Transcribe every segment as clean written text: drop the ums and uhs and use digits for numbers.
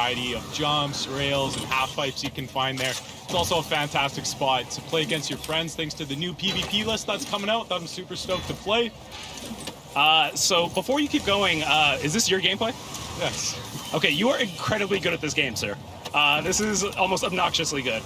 variety of jumps, rails, and half pipes you can find there. It's also a fantastic spot to play against your friends thanks to the new PvP list that's coming out that I'm super stoked to play. So before you keep going, is this your gameplay? Yes. Okay, you are incredibly good at this game, sir. This is almost obnoxiously good.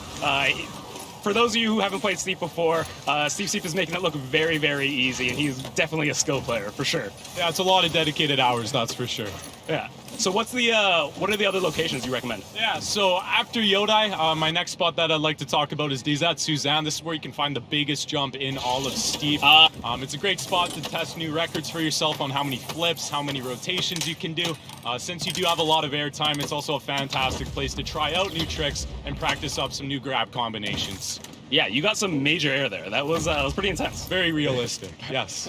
For those of you who haven't played Steep before, Steve Steep is making it look very, very easy, and he's definitely a skill player, for sure. Yeah, it's a lot of dedicated hours, that's for sure. Yeah. So what are the other locations you recommend? Yeah, so after Yodai, my next spot that I'd like to talk about is DZ Suzanne. This is where you can find the biggest jump in all of Steep. It's a great spot to test new records for yourself on how many flips, how many rotations you can do. Since you do have a lot of airtime, it's also a fantastic place to try out new tricks and practice up some new grab combinations. Yeah, you got some major air there. That was pretty intense. Very realistic, yes.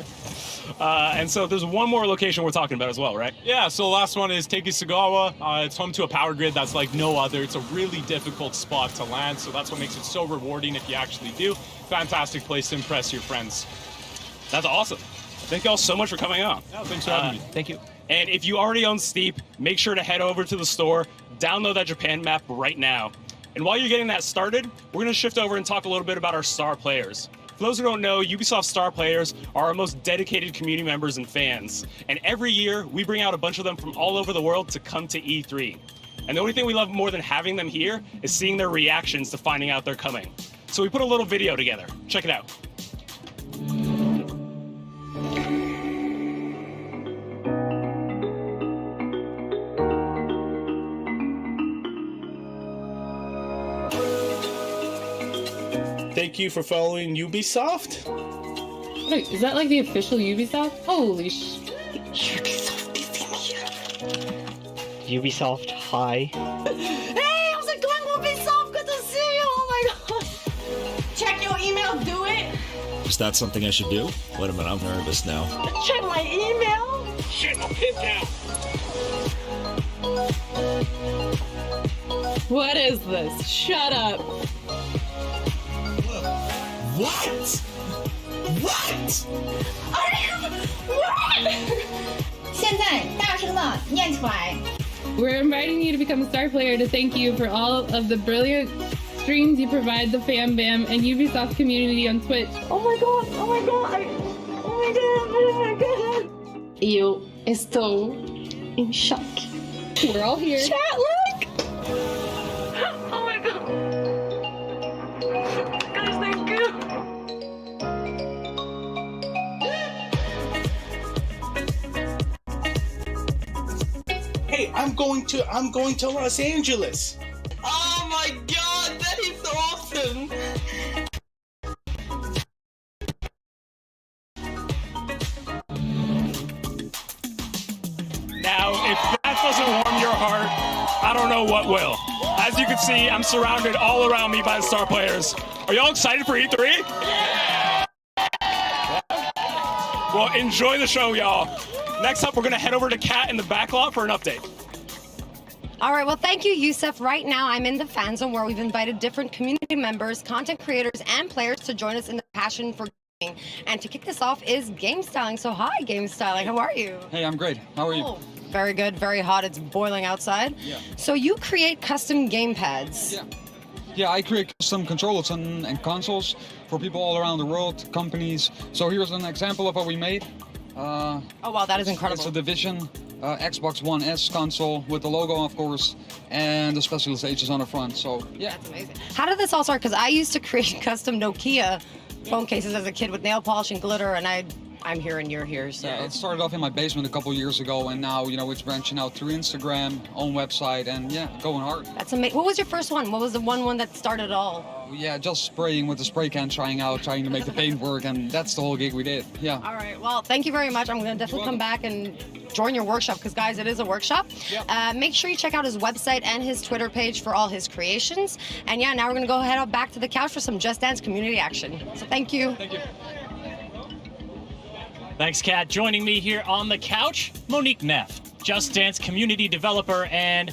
And so there's one more location we're talking about as well, right? Yeah, so the last one is Tekisugawa. It's home to a power grid that's like no other. It's a really difficult spot to land, so that's what makes it so rewarding if you actually do. Fantastic place to impress your friends. That's awesome. Thank you all so much for coming on. Yeah, thanks for having me. Thank you. And if you already own Steep, make sure to head over to the store, download that Japan map right now. And while you're getting that started, we're going to shift over and talk a little bit about our star players. For those who don't know, Ubisoft star players are our most dedicated community members and fans. And every year, we bring out a bunch of them from all over the world to come to E3. And the only thing we love more than having them here is seeing their reactions to finding out they're coming. So we put a little video together. Check it out. Thank you for following Ubisoft. Wait, is that like the official Ubisoft? Holy sh... Ubisoft is in here. Ubisoft, hi. Hey, how's it going, Ubisoft? Good to see you. Oh my god. Check your email, do it. Is that something I should do? Wait a minute, I'm nervous now. Check my email. Shit, my pin down. What is this? Shut up. What? What? 现在大声的念出来。 We're inviting you to become a star player to thank you for all of the brilliant streams you provide the Fam Bam and Ubisoft community on Twitch. Oh my god, oh my god, oh my god, oh my god. Eu estou In shock. We're all here. Chat, look. Oh my god. Guys, thank you. Hey, I'm going to Los Angeles. Oh my god, that is awesome. Now, if that doesn't warm your heart, I don't know what will. As you can see, I'm surrounded all around me by the star players. Are y'all excited for E3? Yeah. Well, enjoy the show, y'all. Next up, we're going to head over to Kat in the back lot for an update. All right, well, thank you, Yusuf. Right now, I'm in the fan zone where we've invited different community members, content creators, and players to join us in the passion for gaming. And to kick this off is Game Styling. So hi, Game Styling. How are you? Hey, I'm great. How are you? Oh, very good. Very hot. It's boiling outside. Yeah. So you create custom game pads. Yeah. Yeah, I create custom controllers and consoles for people all around the world, companies. So here's an example of what we made. Oh, wow, that is incredible. It's a Division Xbox One S console with the logo, of course, and the special stages on the front. So, yeah. That's amazing. How did this all start? Because I used to create custom Nokia phone cases as a kid with nail polish and glitter, and I'm here and you're here, so. Yeah, it started off in my basement a couple years ago, and now, you know, it's branching out through Instagram, own website, and yeah, going hard. That's amazing. What was your first one? What was the one that started it all? Yeah, just spraying with the spray can, trying to make the paint work, and that's the whole gig we did. Yeah. All right. Well, thank you very much. I'm going to definitely come back and join your workshop because, guys, it is a workshop. Yep. Make sure you check out his website and his Twitter page for all his creations. And yeah, now we're going to go head up back to the couch for some Just Dance community action. So thank you. Thank you. Thanks, Kat. Joining me here on the couch, Monique Neff, Just Dance community developer, and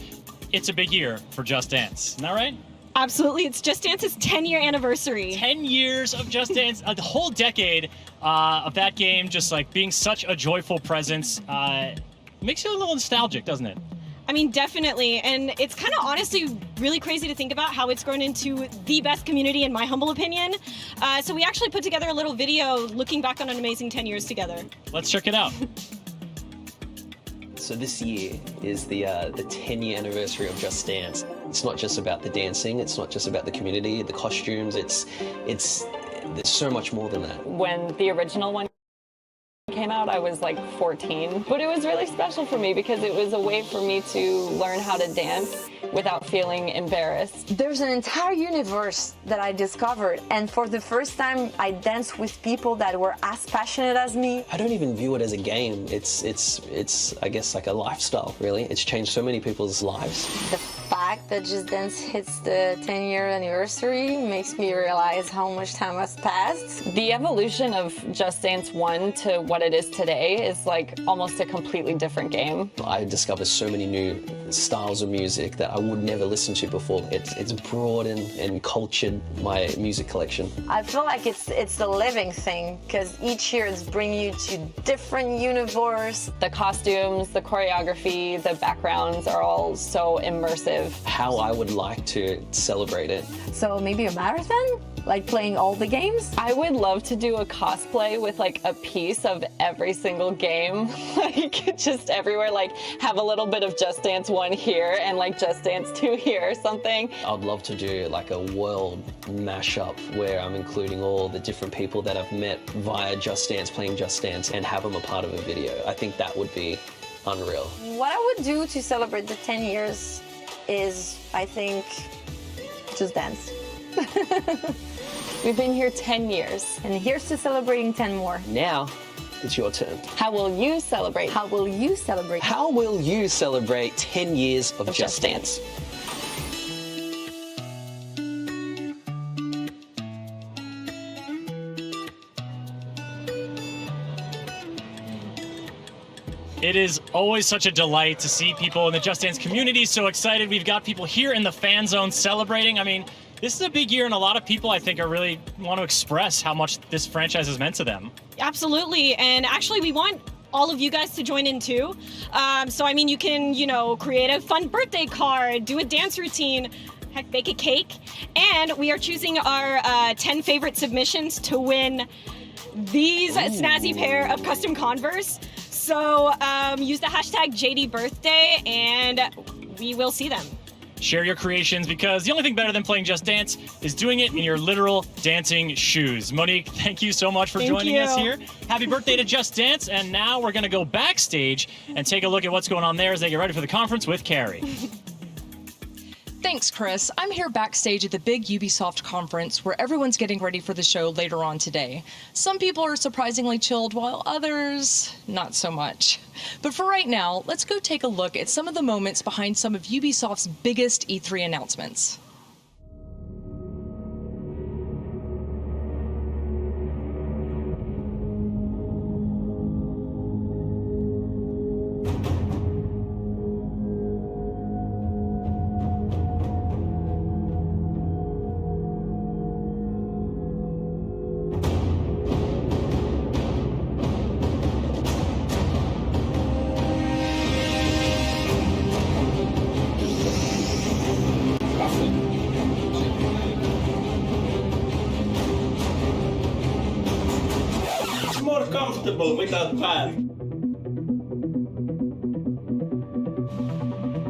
it's a big year for Just Dance. Isn't that right? Absolutely. It's Just Dance's 10-year anniversary. 10 years of Just Dance, the whole decade of that game just like being such a joyful presence. Makes you a little nostalgic, doesn't it? I mean, definitely. And it's kind of honestly really crazy to think about how it's grown into the best community, in my humble opinion. So we actually put together a little video looking back on an amazing 10 years together. Let's check it out. So this year is the 10-year anniversary of Just Dance. It's not just about the dancing, it's not just about the community, the costumes, there's so much more than that. When the original one came out, I was like 14, but it was really special for me because it was a way for me to learn how to dance without feeling embarrassed. There's an entire universe that I discovered, and for the first time I danced with people that were as passionate as me. I don't even view it as a game. It's I guess like a lifestyle, really. It's changed so many people's lives. The fact that Just Dance hits the 10-year anniversary makes me realize how much time has passed. The evolution of Just Dance 1 to what it is today is like almost a completely different game. I discovered so many new styles of music that I would never listen to before. It's broadened and cultured my music collection. I feel like it's a living thing, because each year it's bringing you to different universe. The costumes, the choreography, the backgrounds are all so immersive. How I would like to celebrate it. So maybe a marathon? Like playing all the games? I would love to do a cosplay with like a piece of every single game. Like just everywhere, like have a little bit of Just Dance 1 here and like Just Dance 2 here or something. I'd love to do like a world mashup where I'm including all the different people that I've met via Just Dance, playing Just Dance, and have them a part of a video. I think that would be unreal. What I would do to celebrate the 10 years is, I think, just dance. We've been here 10 years. And here's to celebrating 10 more. Now, it's your turn. How will you celebrate? How will you celebrate? How will you celebrate 10 years of Just Dance? It is always such a delight to see people in the Just Dance community so excited. We've got people here in the fan zone celebrating. I mean, this is a big year, and a lot of people, I think, are really want to express how much this franchise has meant to them. Absolutely, and actually we want all of you guys to join in too. So I mean, you can, create a fun birthday card, do a dance routine, heck, bake a cake, and we are choosing our 10 favorite submissions to win these snazzy pair of custom Converse. So use the hashtag JDBirthday and we will see them. Share your creations, because the only thing better than playing Just Dance is doing it in your literal dancing shoes. Monique, thank you so much for joining us here. Happy birthday to Just Dance, and now we're going to go backstage and take a look at what's going on there as they get ready for the conference with Carrie. Thanks, Chris. I'm here backstage at the big Ubisoft conference where everyone's getting ready for the show later on today. Some people are surprisingly chilled, while others, not so much. But for right now, let's go take a look at some of the moments behind some of Ubisoft's biggest E3 announcements. More comfortable without pad.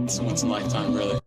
It's once in a lifetime, really.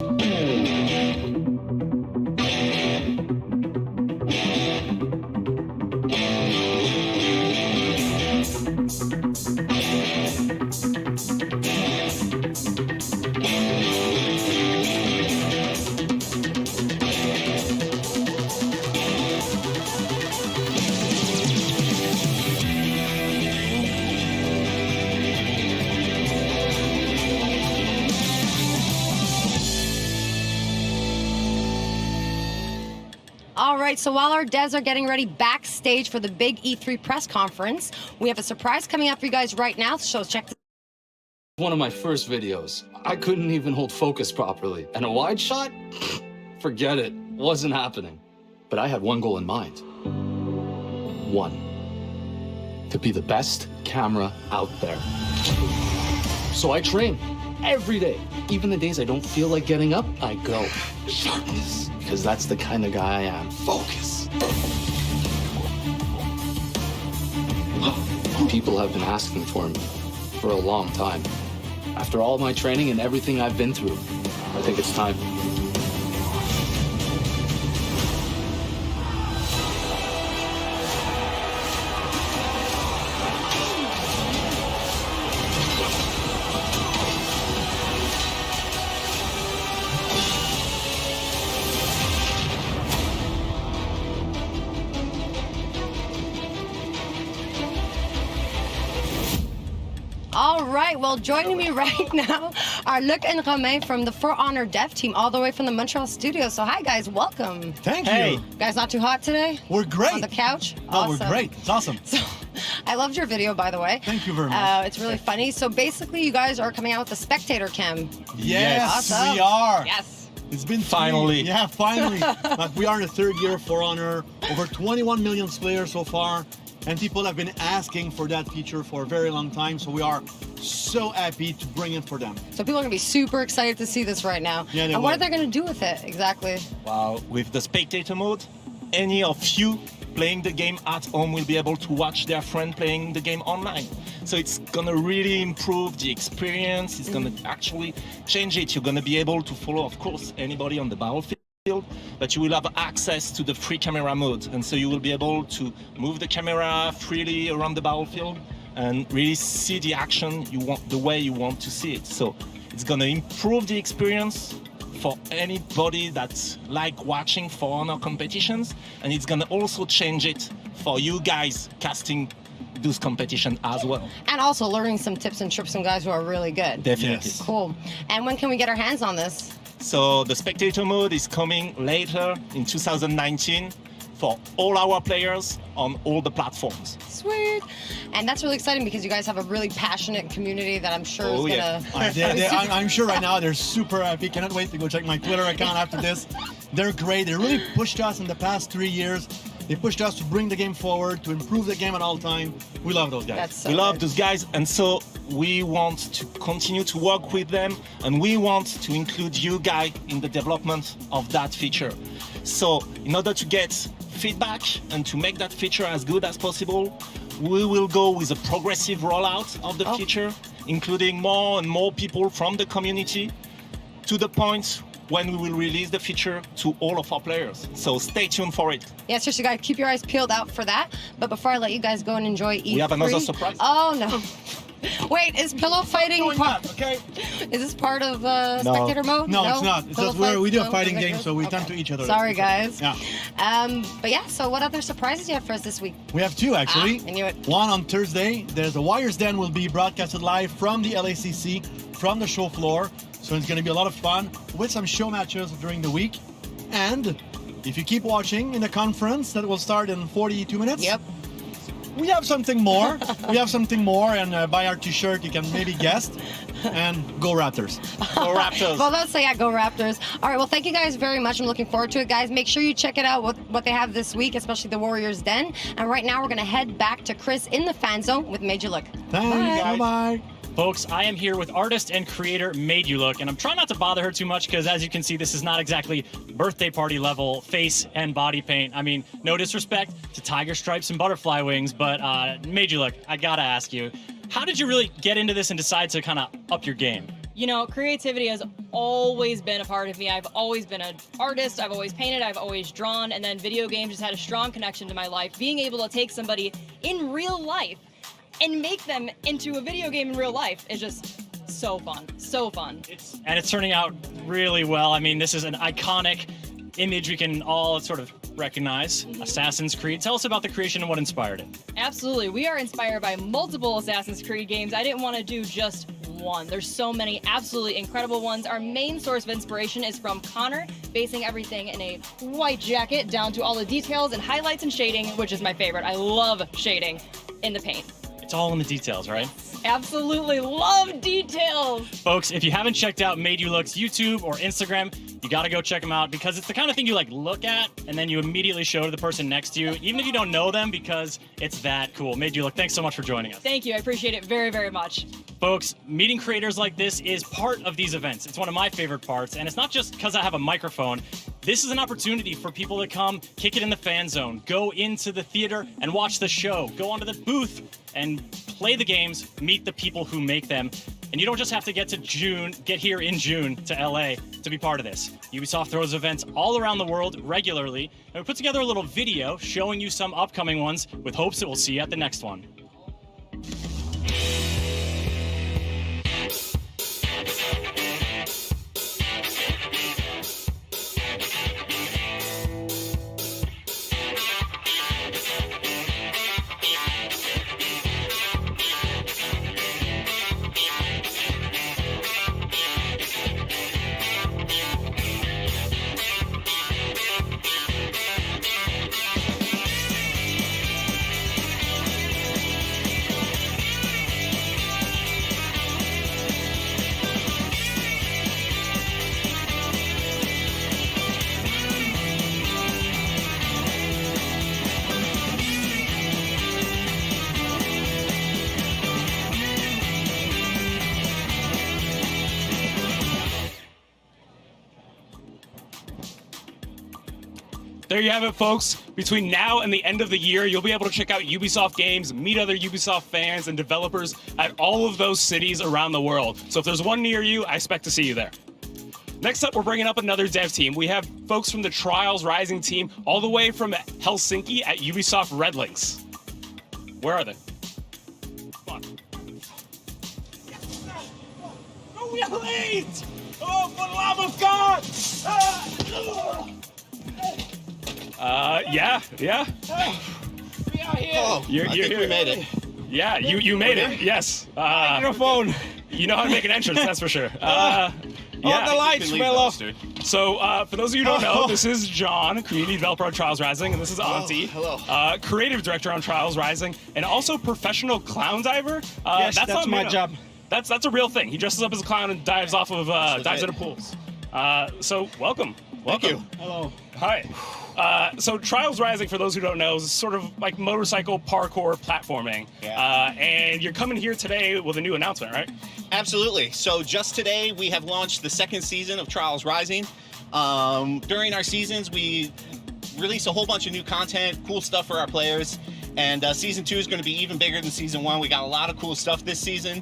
All right, so while our devs are getting ready backstage for the big E3 press conference, we have a surprise coming up for you guys right now, so check this. One of my first videos. I couldn't even hold focus properly. And a wide shot? Forget it. Wasn't happening. But I had one goal in mind. One. To be the best camera out there. So I trained. every day. Even the days I don't feel like getting up, I go. Sharpness. Because that's the kind of guy I am. Focus. People have been asking for me for a long time. After all my training and everything I've been through, I think it's time. All right, well, joining me right now are Luc and Romain from the For Honor dev team, all the way from the Montreal studio. So hi, guys, welcome. Thank you. Guys, not too hot today? We're great. On the couch? No, Awesome. we're great. It's awesome. So, I loved your video, by the way. Thank you very much. It's really funny. So basically, you guys are coming out with the spectator cam. Yes, Awesome. we are. Yes. It's been Finally. Yeah, finally. But we are in the third year of For Honor. Over 21 million players so far. And people have been asking for that feature for a very long time. So we are so happy to bring it for them. So people are going to be super excited to see this right now. Yeah, they and what will. are they going to do with it exactly? Wow, with the spectator mode, any of you playing the game at home will be able to watch their friend playing the game online. So it's gonna really improve the experience. It's gonna actually change it. You're gonna be able to follow, of course, anybody on the battlefield, but you will have access to the free camera mode. And so you will be able to move the camera freely around the battlefield and really see the action you want, the way you want to see it. So it's gonna improve the experience for anybody that's like watching For Honor competitions, and it's gonna also change it for you guys casting those competitions as well. And also learning some tips and tricks from guys who are really good. Definitely. Yes. Cool. And when can we get our hands on this? So the spectator mode is coming later in 2019 for all our players on all the platforms. Sweet. And that's really exciting because you guys have a really passionate community that I'm sure is yeah. gonna. I'm sure right now they're super happy. Cannot wait to go check my Twitter account after this. They're great. They really pushed us in the past 3 years. They pushed us to bring the game forward, to improve the game at all time. We love those guys. That's so We love good. those guys, and so we want to continue to work with them, and we want to include you guys in the development of that feature. So in order to get feedback and to make that feature as good as possible, we will go with a progressive rollout of the feature, including more and more people from the community, to the point when we will release the feature to all of our players. So stay tuned for it. Yeah, seriously, guys, keep your eyes peeled out for that. But before I let you guys go and enjoy E3. We have another surprise. Oh, no. Wait, is pillow fighting okay? Is this part of spectator mode? No, it's not. It's Pillow just fight? we do a No? fighting Okay, game, good. so we tend to each other. Sorry, guys. Yeah. But yeah, so what other surprises do you have for us this week? We have two, actually. I knew it. One on Thursday. There's a Wires Den will be broadcasted live from the LACC, from the show floor. So it's going to be a lot of fun with some show matches during the week. And if you keep watching in the conference, that will start in 42 minutes. Yep. We have something more. We have something more, and buy our t-shirt, you can maybe guess. And go Raptors. Go Raptors. Well, let's say, yeah, go Raptors. All right, well, thank you guys very much. I'm looking forward to it, guys. Make sure you check it out, what they have this week, especially the Warriors Den. And right now, we're going to head back to Chris in the fan zone with Major Look. Thanks. Bye-bye. Folks, I am here with artist and creator Made You Look, and I'm trying not to bother her too much because, as you can see, this is not exactly birthday party level face and body paint. I mean, no disrespect to tiger stripes and butterfly wings, but Made You Look, I gotta ask you, how did you really get into this and decide to kind of up your game? You know, creativity has always been a part of me. I've always been an artist. I've always painted. I've always drawn. And then video games just had a strong connection to my life. Being able to take somebody in real life and make them into a video game in real life is just so fun. So fun. And it's turning out really well. I mean, this is an iconic image we can all sort of recognize. Assassin's Creed. Tell us about the creation and what inspired it. Absolutely. We are inspired by multiple Assassin's Creed games. I didn't want to do just one. There's so many absolutely incredible ones. Our main source of inspiration is from Connor, basing everything in a white jacket down to all the details and highlights and shading, which is my favorite. I love shading in the paint. It's all in the details, right? Absolutely love details. Folks, if you haven't checked out Made You Look's YouTube or Instagram, you gotta go check them out because it's the kind of thing you like look at and then you immediately show to the person next to you, even if you don't know them, because it's that cool. Made You Look, thanks so much for joining us. Thank you. I appreciate it very, very much. Folks, meeting creators like this is part of these events. It's one of my favorite parts, and it's not just because I have a microphone. This is an opportunity for people to come, kick it in the fan zone, go into the theater and watch the show, go onto the booth and play the games, meet the people who make them. And you don't just have to get here in June to LA to be part of this. Ubisoft throws events all around the world regularly, and we put together a little video showing you some upcoming ones with hopes that we'll see you at the next one. There you have it, folks. Between now and the end of the year, you'll be able to check out Ubisoft games, meet other Ubisoft fans and developers at all of those cities around the world. So if there's one near you, I expect to see you there. Next up, we're bringing up another dev team. We have folks from the Trials Rising team all the way from Helsinki at Ubisoft Red Links. Where are they? Come on. Oh, we are late! Oh, for the love of God! Yeah. We are here. Oh, you're I think here. we made it. Yeah, you made it. Yes. Microphone. You know how to make an entrance, that's for sure. The lights fell off. So, for those of you who don't know, this is John, community developer on Trials Rising, and this is Auntie, creative director on Trials Rising, and also professional clown diver. Yes, that's my job. That's a real thing. He dresses up as a clown and dives off of dives into pools. So, welcome. Thank you. Hello. Hi. So Trials Rising, for those who don't know, is sort of like motorcycle parkour platforming. Yeah. And you're coming here today with a new announcement, right? Absolutely. So just today, we have launched the second season of Trials Rising. During our seasons, we release a whole bunch of new content, cool stuff for our players. And season 2 is going to be even bigger than season 1. We got a lot of cool stuff this season.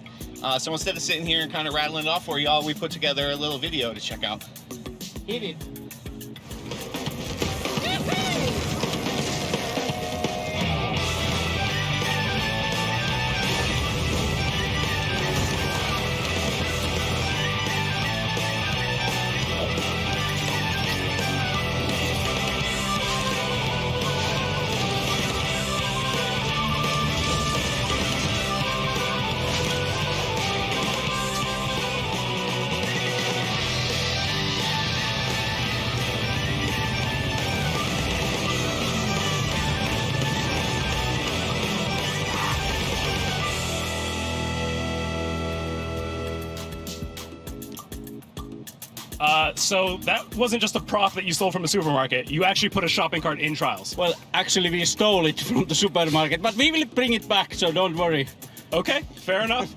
So instead of sitting here and kind of rattling it off for y'all, we put together a little video to check out. Hit it. So that wasn't just a prop that you stole from a supermarket. You actually put a shopping cart in Trials. Well, actually, we stole it from the supermarket, but we will bring it back, so don't worry. Okay, fair enough.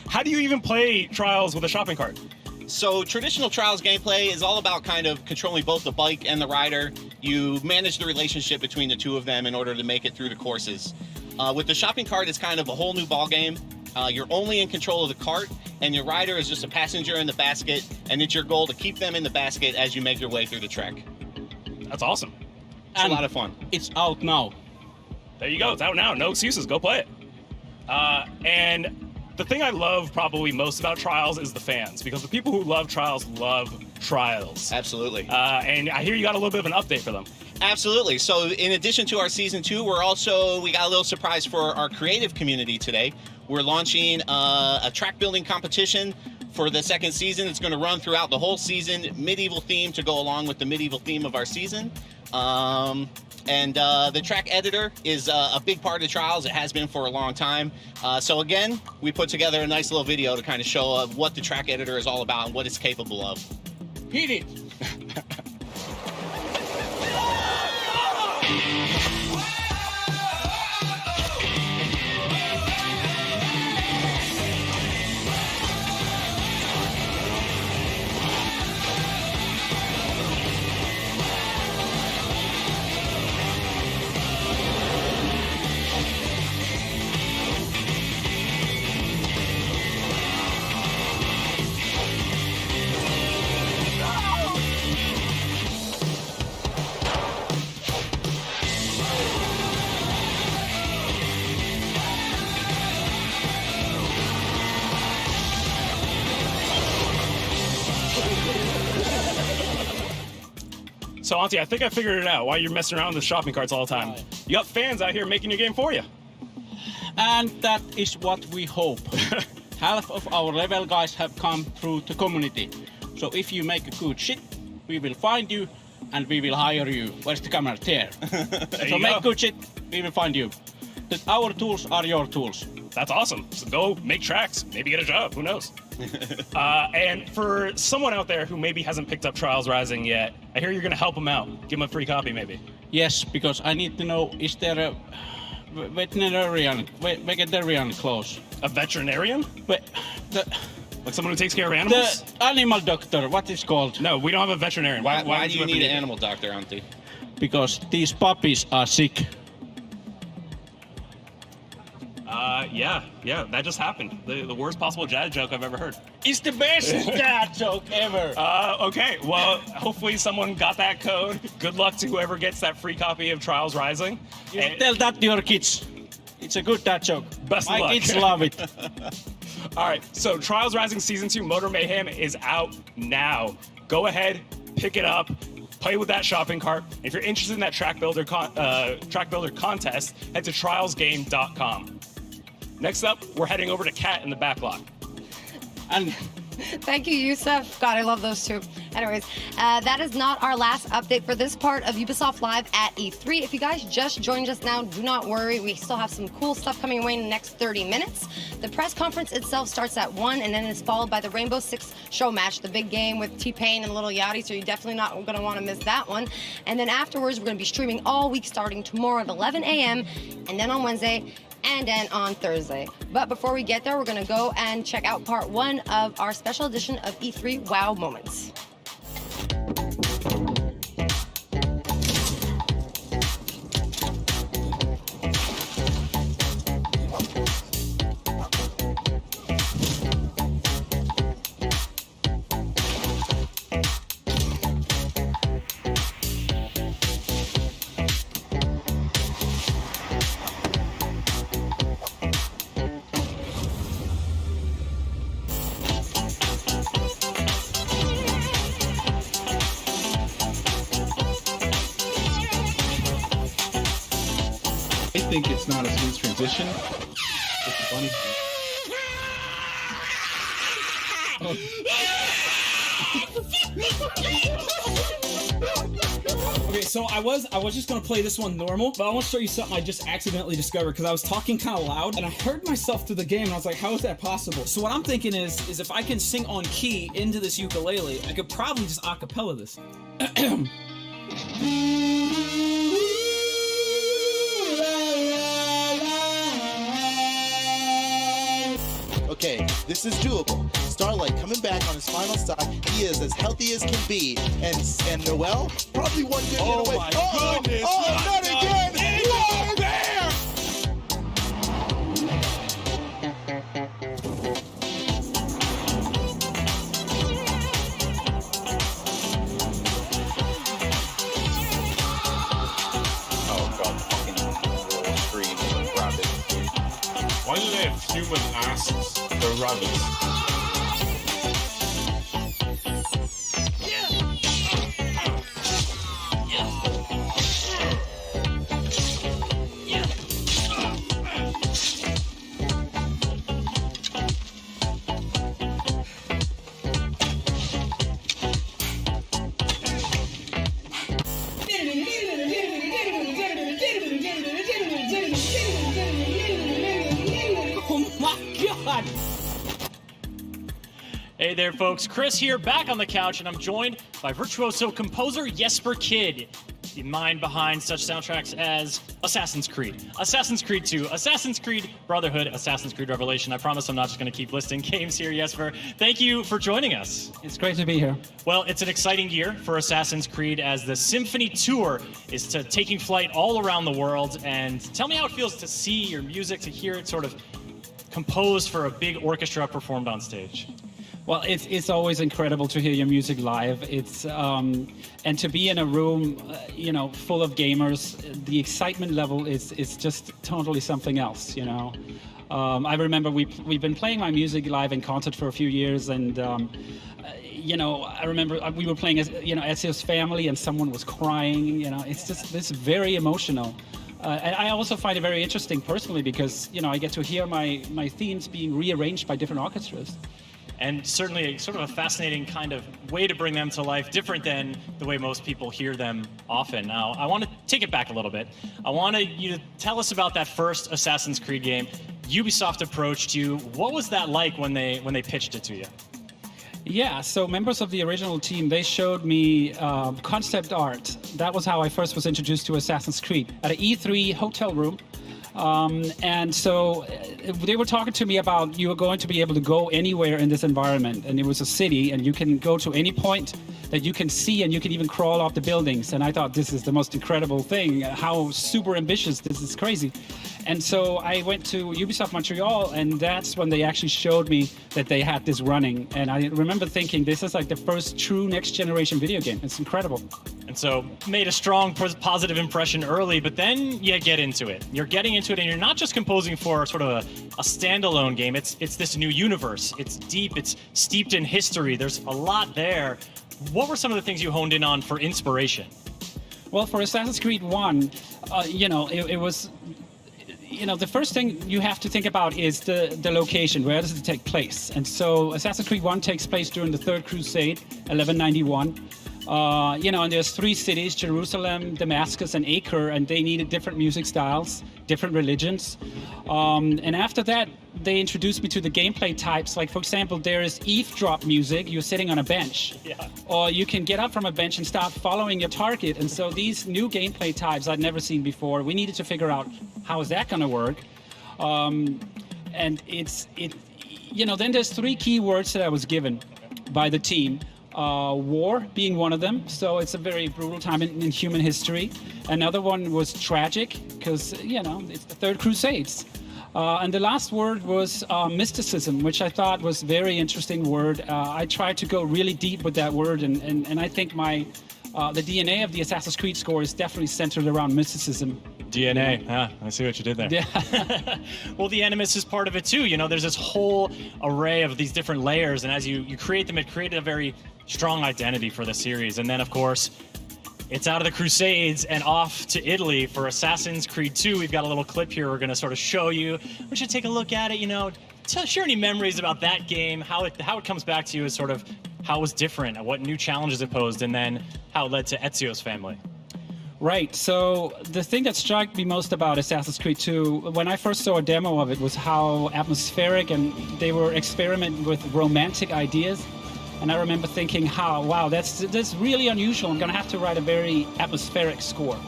How do you even play Trials with a shopping cart? So traditional Trials gameplay is all about kind of controlling both the bike and the rider. You manage the relationship between the two of them in order to make it through the courses. With the shopping cart, it's kind of a whole new ball game. You're only in control of the cart, and your rider is just a passenger in the basket, and it's your goal to keep them in the basket as you make your way through the trek. That's awesome. It's a lot of fun. It's out now. There you go. It's out now. No excuses. Go play it. And the thing I love probably most about Trials is the fans, because the people who love Trials love Trials. Absolutely. And I hear you got a little bit of an update for them. Absolutely. So in addition to our season 2, we got a little surprise for our creative community today. We're launching a track building competition for the second season. It's going to run throughout the whole season. Medieval theme to go along with the medieval theme of our season. And the track editor is a big part of Trials. It has been for a long time. So again, we put together a nice little video to kind of show what the track editor is all about and what it's capable of. Hit it! So, Auntie, I think I figured it out. Why you're messing around with the shopping carts all the time. You got fans out here making your game for you. And that is what we hope. Half of our level guys have come through the community. So if you make a good shit, we will find you and we will hire you. Where's the camera? There. So make good shit, we will find you. Our tools are your tools. That's awesome. So go make tracks, maybe get a job, who knows? And for someone out there who maybe hasn't picked up Trials Rising yet, I hear you're going to help them out. Give them a free copy, maybe. Yes, because I need to know, is there a vegetarian close? A veterinarian? Like someone who takes care of animals? The animal doctor, what is called? No, we don't have a veterinarian. Why do you need an animal doctor, Auntie? Because these puppies are sick. Yeah, that just happened. The worst possible dad joke I've ever heard. It's the best dad joke ever. Okay, well, hopefully someone got that code. Good luck to whoever gets that free copy of Trials Rising. Tell that to your kids. It's a good dad joke. Best of luck. My kids love it. All right, so Trials Rising Season 2 Motor Mayhem is out now. Go ahead, pick it up. Play with that shopping cart. If you're interested in that track builder contest, head to trialsgame.com. Next up, we're heading over to Kat in the back lot. And thank you, Yusuf. God, I love those two. Anyways, that is not our last update for this part of Ubisoft Live at E3. If you guys just joined us now, do not worry. We still have some cool stuff coming away in the next 30 minutes. The press conference itself starts at 1, and then it's followed by the Rainbow Six show match, the big game with T-Pain and Little Yachty, so you're definitely not going to want to miss that one. And then afterwards, we're going to be streaming all week starting tomorrow at 11 a.m., and then on Wednesday, and then on Thursday. But before we get there, we're going to go and check out part 1 of our special edition of E3 Wow Moments. I think it's not a smooth transition. It's a funny Okay, so I was just gonna play this one normal, but I want to show you something I just accidentally discovered because I was talking kind of loud and I heard myself through the game and I was like, how is that possible? So what I'm thinking is if I can sing on key into this ukulele, I could probably just acapella this. Okay, this is doable. Starlight coming back on his final stock. He is as healthy as can be. And Noel, probably one good hit away. My goodness! Oh, not again! What? There! Oh god, fucking screams and rabbits. Why do they have human asses? They're rabbits. Hey there, folks. Chris here, back on the couch, and I'm joined by virtuoso composer Jesper Kid, the mind behind such soundtracks as Assassin's Creed, Assassin's Creed 2, Assassin's Creed Brotherhood, Assassin's Creed Revelation. I promise I'm not just going to keep listing games here, Jesper. Thank you for joining us. It's great to be here. Well, it's an exciting year for Assassin's Creed as the Symphony Tour is taking flight all around the world. And tell me how it feels to see your music, to hear it sort of composed for a big orchestra performed on stage. Well, it's always incredible to hear your music live. It's and to be in a room, full of gamers. The excitement level is just totally something else. I remember we've been playing my music live in concert for a few years, and I remember we were playing Ezio's Family, and someone was crying. It's very emotional. And I also find it very interesting personally because I get to hear my themes being rearranged by different orchestras. And certainly sort of a fascinating kind of way to bring them to life, different than the way most people hear them often. Now, I want to take it back a little bit. I want you to tell us about that first Assassin's Creed game. Ubisoft approached you. What was that like when they pitched it to you? Yeah, so members of the original team, they showed me concept art. That was how I first was introduced to Assassin's Creed at an E3 hotel room. And so they were talking to me about you are going to be able to go anywhere in this environment. And it was a city, and you can go to any point that you can see, and you can even crawl up the buildings. And I thought, this is the most incredible thing. How super ambitious. This is crazy. And so I went to Ubisoft Montreal, and that's when they actually showed me that they had this running. And I remember thinking, this is like the first true next generation video game. It's incredible. And so made a strong positive impression early, but then you get into it. You're getting into it, and you're not just composing for sort of a standalone game. It's this new universe. It's deep. It's steeped in history. There's a lot there. What were some of the things you honed in on for inspiration? Well, for Assassin's Creed 1, it was... the first thing you have to think about is the location. Where does it take place? And so Assassin's Creed 1 takes place during the Third Crusade, 1191. And there's 3 cities, Jerusalem, Damascus, and Acre, and they needed different music styles, different religions. And after that, they introduced me to the gameplay types. Like, for example, there is eavesdrop music. You're sitting on a bench. Yeah. Or you can get up from a bench and start following your target. And so these new gameplay types I'd never seen before, we needed to figure out how is that going to work. And then there's 3 key words that I was given by the team. War being one of them, so it's a very brutal time in human history. Another one was tragic, because, it's the Third Crusades. And the last word was mysticism, which I thought was a very interesting word. I tried to go really deep with that word, and I think the DNA of the Assassin's Creed score is definitely centered around mysticism. DNA, yeah, I see what you did there. Yeah. Well, the Animus is part of it too. There's this whole array of these different layers, and as you create them, it created a very strong identity for the series. And then, of course, it's out of the Crusades and off to Italy for Assassin's Creed 2. We've got a little clip here we're going to sort of show you. We should take a look at it, share any memories about that game, how it comes back to you as sort of how it was different, what new challenges it posed, and then how it led to Ezio's Family. Right, so the thing that struck me most about Assassin's Creed 2, when I first saw a demo of it, was how atmospheric, and they were experimenting with romantic ideas. And I remember thinking, wow, that's really unusual. I'm going to have to write a very atmospheric score.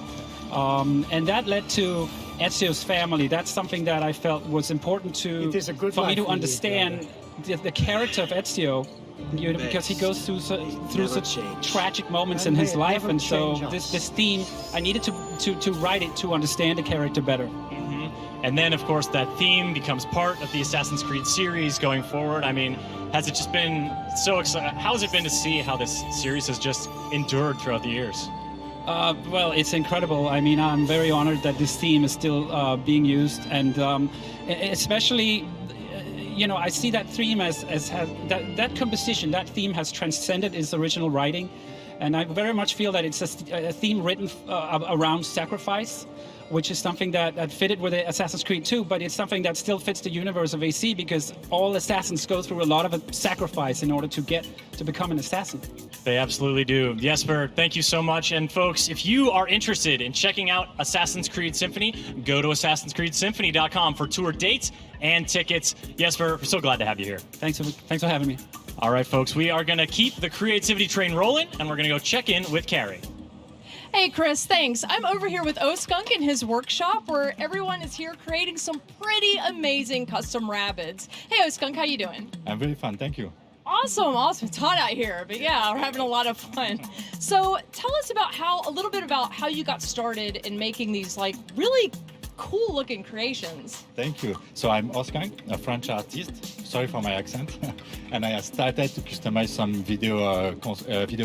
And that led to Ezio's Family. That's something that I felt was important for me to understand the character of Ezio. Because he goes through such tragic moments in his life, and so this theme, I needed to write it to understand the character better. Mm-hmm. And then, of course, that theme becomes part of the Assassin's Creed series going forward. I mean, has it just been so exciting? How has it been to see how this series has just endured throughout the years? Well, it's incredible. I mean, I'm very honored that this theme is still being used, and especially. I see that theme as that composition, that theme has transcended its original writing. And I very much feel that it's a theme written around sacrifice, which is something that fitted with Assassin's Creed 2, but it's something that still fits the universe of AC because all assassins go through a lot of sacrifice in order to become an assassin. They absolutely do. Jesper, thank you so much. And folks, if you are interested in checking out Assassin's Creed Symphony, go to assassin'screedsymphony.com for tour dates and tickets. Jesper, we're so glad to have you here. Thanks for having me. All right, folks, we are going to keep the creativity train rolling, and we're going to go check in with Carrie. Hey, Chris, thanks. I'm over here with O-Skunk in his workshop where everyone is here creating some pretty amazing custom Rabbids. Hey, O-Skunk, how you doing? I'm very fun, thank you. Awesome. It's hot out here, but yeah, we're having a lot of fun. So tell us about a little bit about how you got started in making these like really cool looking creations. Thank you. So I'm O-Skunk, a French artist. Sorry for my accent. And I started to customize some video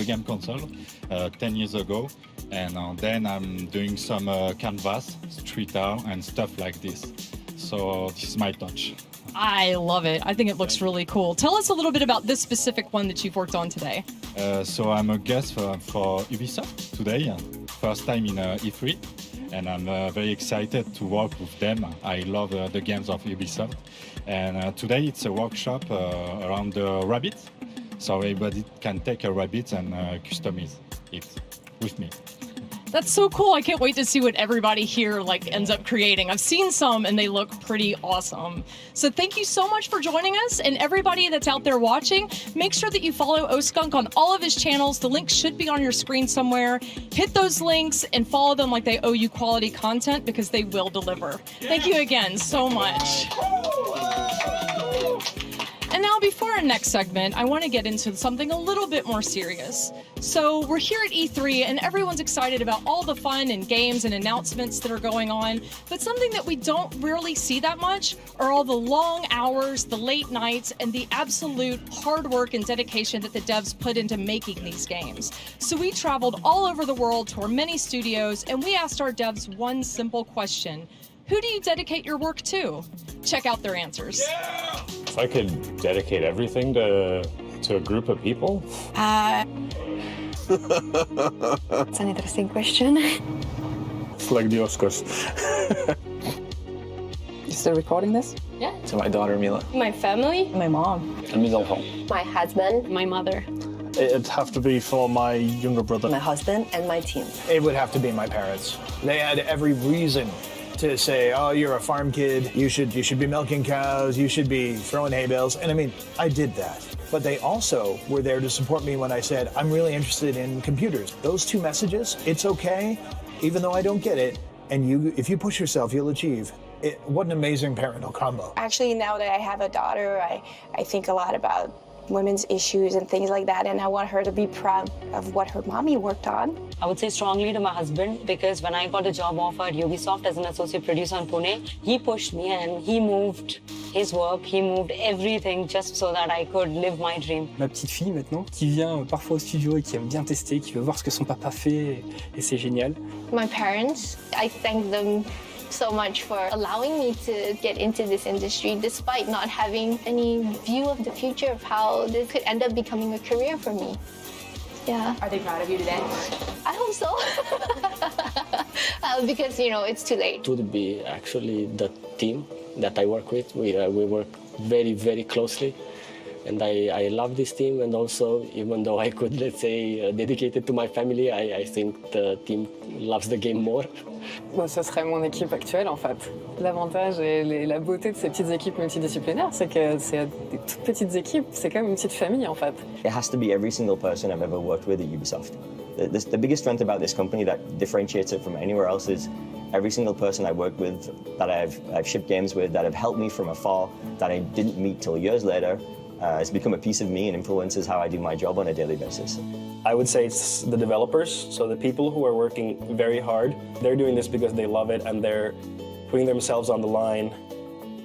game console 10 years ago. And then I'm doing some canvas, street art, and stuff like this. So this is my touch. I love it. I think it looks really cool. Tell us a little bit about this specific one that you've worked on today. So I'm a guest for Ubisoft today, first time in E3. And I'm very excited to work with them. I love the games of Ubisoft. And today it's a workshop around the rabbits. So everybody can take a rabbit and customize it with me. That's so cool. I can't wait to see what everybody here ends up creating. I've seen some and they look pretty awesome. So thank you so much for joining us, and everybody that's out there watching, make sure that you follow O-Skunk on all of his channels. The links should be on your screen somewhere. Hit those links and follow them like they owe you quality content, because they will deliver. Thank you again so much. And now, before our next segment, I want to get into something a little bit more serious. So we're here at E3 and everyone's excited about all the fun and games and announcements that are going on, but something that we don't really see that much are all the long hours, the late nights, and the absolute hard work and dedication that the devs put into making these games. So we traveled all over the world to our many studios and we asked our devs one simple question: who do you dedicate your work to? Check out their answers. If I could dedicate everything to a group of people? It's an interesting question. It's like the Oscars. You still recording this? Yeah. To my daughter, Mila. My family. My mom. And mes enfants. My husband. My mother. It'd have to be for my younger brother. My husband and my team. It would have to be my parents. They had every reason to say, oh, you're a farm kid, you should be milking cows, you should be throwing hay bales. And I mean, I did that. But they also were there to support me when I said, I'm really interested in computers. Those two messages, it's okay, even though I don't get it, and if you push yourself, you'll achieve. What an amazing parental combo. Actually, now that I have a daughter, I think a lot about women's issues and things like that, and I want her to be proud of what her mommy worked on. I would say strongly to my husband, because when I got a job offer at Ubisoft as an associate producer in Pune, he pushed me and he moved his work, he moved everything just so that I could live my dream. Ma petite fille maintenant, qui vient parfois au studio et qui aime bien tester, qui veut voir ce que son papa fait, et c'est génial. My parents, I thank them so much for allowing me to get into this industry despite not having any view of the future of how this could end up becoming a career for me. Yeah. Are they proud of you today? I hope so. Because, it's too late. It would be actually the team that I work with. We work very, very closely. And I love this team, and also, even though I could, let's say, dedicate it to my family, I think the team loves the game more. Bon, ce serait mon équipe actuelle, en fait. L'avantage et la beauté de ces petites équipes multidisciplinaires, c'est que c'est des toutes petites équipes, c'est comme une petite famille, en fait. It has to be every single person I've ever worked with at Ubisoft. The biggest strength about this company that differentiates it from anywhere else is every single person I work with, that I've shipped games with, that have helped me from afar, that I didn't meet till years later, it's become a piece of me and influences how I do my job on a daily basis. I would say it's the developers, so the people who are working very hard. They're doing this because they love it and they're putting themselves on the line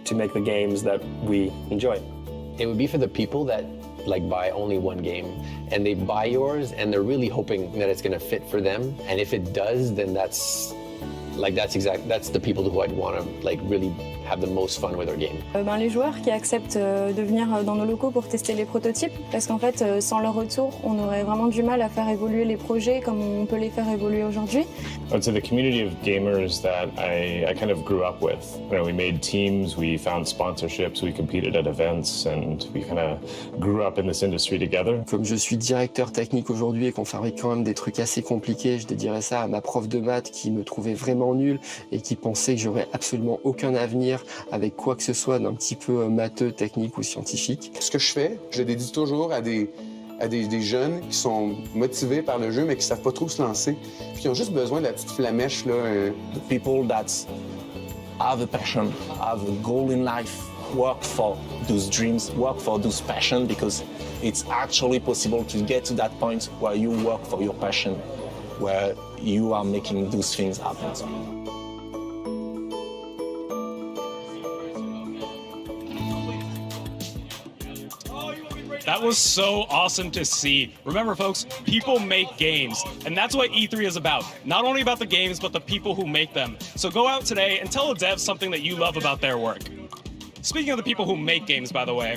to make the games that we enjoy. It would be for the people that buy only one game and they buy yours and they're really hoping that it's going to fit for them, and if it does, then that's the people who I'd want to really have the most fun with their game. Les joueurs qui acceptent de venir dans nos locaux pour tester les prototypes, parce qu'en fait, sans leur retour, on aurait vraiment du mal à faire évoluer les projets comme on peut les faire évoluer aujourd'hui. I would say the community of gamers that I kind of grew up with. We made teams, we found sponsorships, we competed at events, and we kind of grew up in this industry together. Comme je suis directeur technique aujourd'hui et qu'on fabrique quand même des trucs assez compliqués, je dédierais ça à ma prof de maths qui me trouvait vraiment nul et qui pensait que j'aurais absolument aucun avenir venir avec quoi que ce soit d'un petit peu matheux, technique ou scientifique. Ce que je fais, je le dédie toujours à des jeunes qui sont motivés par le jeu, mais qui savent pas trop se lancer, puis qui ont juste besoin de la petite flamèche, là. The people that have a passion, have a goal in life, work for those dreams, work for those passion, because it's actually possible to get to that point where you work for your passion, where you are making those things happen. That was so awesome to see. Remember, folks, people make games, and that's what E3 is about. Not only about the games, but the people who make them. So go out today and tell a dev something that you love about their work. Speaking of the people who make games, by the way,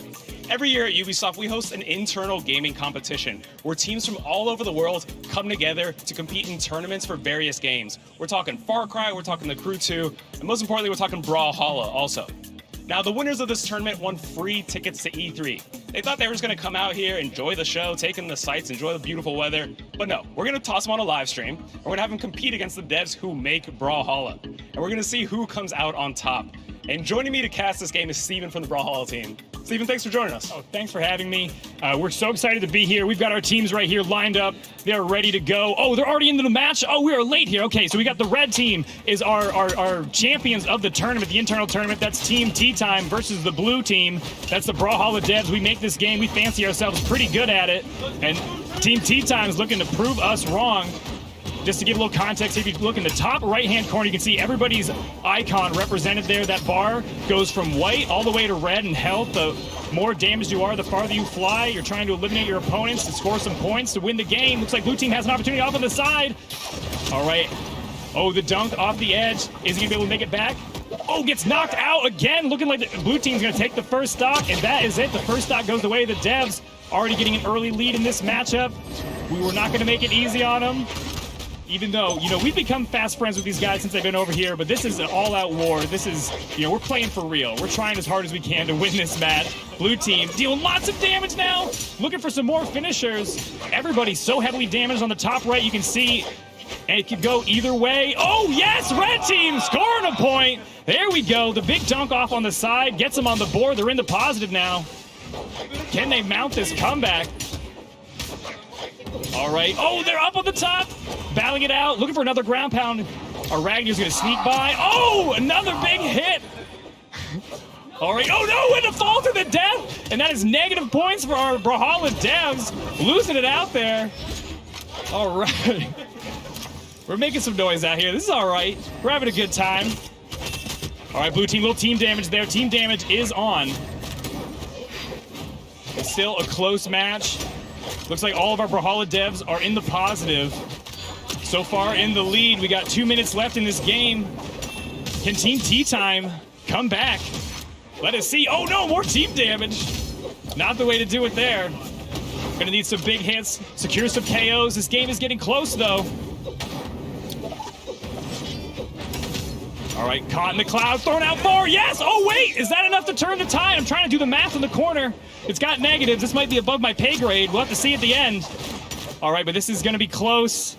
every year at Ubisoft, we host an internal gaming competition where teams from all over the world come together to compete in tournaments for various games. We're talking Far Cry, we're talking The Crew 2, and most importantly, we're talking Brawlhalla also. Now, the winners of this tournament won free tickets to E3. They thought they were just going to come out here, enjoy the show, take in the sights, enjoy the beautiful weather. But no, we're going to toss them on a live stream, and we're going to have them compete against the devs who make Brawlhalla. And we're going to see who comes out on top. And joining me to cast this game is Steven from the Brawlhalla team. Steven, thanks for joining us. Oh, thanks for having me. We're so excited to be here. We've got our teams right here lined up. They're ready to go. Oh, they're already into the match. Oh, we are late here. Okay, so we got the red team is our champions of the tournament, the internal tournament. That's Team Tea Time versus the blue team. That's the Brawlhalla devs. We make this game. We fancy ourselves pretty good at it. And Team Tea Time is looking to prove us wrong. Just to give a little context, if you look in the top right-hand corner, you can see everybody's icon represented there. That bar goes from white all the way to red in health. The more damaged you are, the farther you fly. You're trying to eliminate your opponents to score some points to win the game. Looks like blue team has an opportunity off on the side. All right. Oh, the dunk off the edge. Is he going to be able to make it back? Oh, gets knocked out again. Looking like the blue team's going to take the first stock, and that is it. The first stock goes the way of the devs. Already getting an early lead in this matchup. We were not going to make it easy on them. Even though, we've become fast friends with these guys since they've been over here, but this is an all-out war. This is, we're playing for real. We're trying as hard as we can to win this match. Blue team dealing lots of damage now. Looking for some more finishers. Everybody's so heavily damaged on the top right, you can see, and it could go either way. Oh, yes, red team scoring a point. There we go. The big dunk off on the side gets them on the board. They're in the positive now. Can they mount this comeback? All right. Oh, they're up on the top. Battling it out. Looking for another ground pound. Our Ragnar's going to sneak by. Oh, another big hit. All right. Oh, no. And a fall to the death. And that is negative points for our Brawlhalla devs. Losing it out there. All right. We're making some noise out here. This is all right. We're having a good time. All right, blue team. Little team damage there. Team damage is on. It's still a close match. Looks like all of our Brawlhalla devs are in the positive. So far in the lead, we got 2 minutes left in this game. Can Team Tea Time come back? Let us see. Oh no, more team damage. Not the way to do it there. Gonna need some big hits, secure some KOs. This game is getting close though. All right, caught in the cloud, thrown out 4, yes! Oh wait, is that enough to turn the tide? I'm trying to do the math in the corner. It's got negatives, this might be above my pay grade. We'll have to see at the end. All right, but this is gonna be close.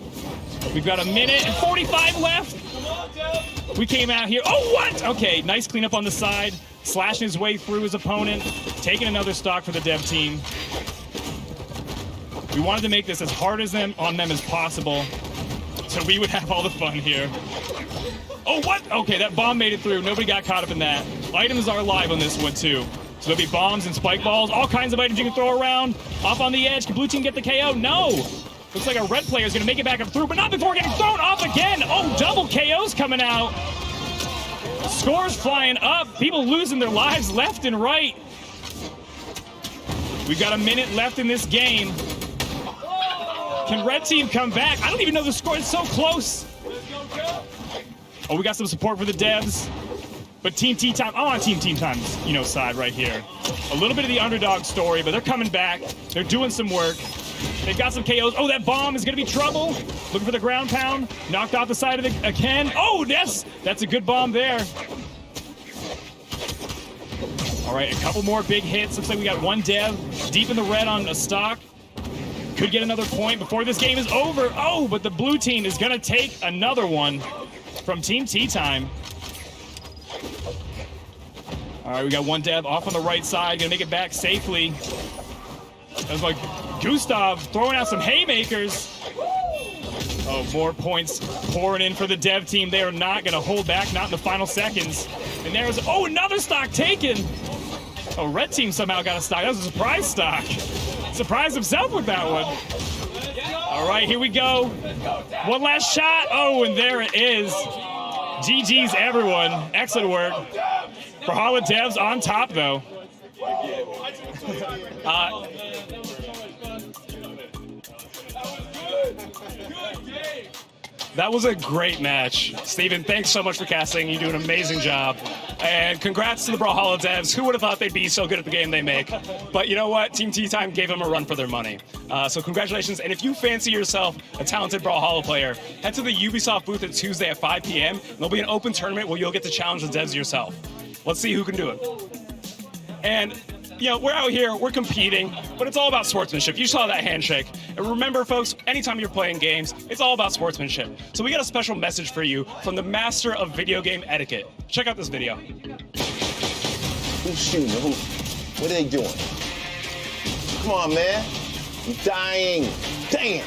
We've got 1 minute and 45 left. We came out here, oh what? Okay, nice cleanup on the side. Slashing his way through his opponent. Taking another stock for the dev team. We wanted to make this as hard on them as possible, so we would have all the fun here. Oh, what? Okay, that bomb made it through. Nobody got caught up in that. Items are live on this one, too. So there'll be bombs and spike balls, all kinds of items you can throw around. Off on the edge. Can blue team get the KO? No. Looks like our red player is going to make it back up through, but not before getting thrown off again. Oh, double KOs coming out. Scores flying up. People losing their lives left and right. We've got 1 minute left in this game. Can red team come back? I don't even know the score. It's so close. Oh, we got some support for the devs. But Team Tea Time, I'm on Team Tea Time's, side right here. A little bit of the underdog story, but they're coming back. They're doing some work. They've got some KOs. Oh, that bomb is going to be trouble. Looking for the ground pound. Knocked off the side of the Ken. Oh, yes, that's a good bomb there. All right, a couple more big hits. Looks like we got one dev deep in the red on a stock. Could get another point before this game is over. Oh, but the blue team is going to take another one from Team Tea Time. All right, we got one dev off on the right side, gonna make it back safely. That's like Gustav throwing out some haymakers. Oh, more points pouring in for the dev team. They are not gonna hold back, not in the final seconds. And there's, oh, another stock taken. Oh, red team somehow got a stock. That was a surprise stock. Surprised himself with that one. All right, here we go. One last shot. Oh, and there it is. GG's, everyone. Excellent work. Brawlhalla Devs on top, though. That was a great match. Steven, thanks so much for casting. You do an amazing job. And congrats to the Brawlhalla Devs. Who would have thought they'd be so good at the game they make? But you know what? Team Tea Time gave them a run for their money. So congratulations. And if you fancy yourself a talented Brawlhalla player, head to the Ubisoft booth at Tuesday at 5 p.m. There'll be an open tournament where you'll get to challenge the devs yourself. Let's see who can do it. And you know, we're out here, we're competing, but it's all about sportsmanship. You saw that handshake. And remember, folks, anytime you're playing games, it's all about sportsmanship. So we got a special message for you from the master of video game etiquette. Check out this video. Who's shooting? What are they doing? Come on, man. I'm dying. Damn.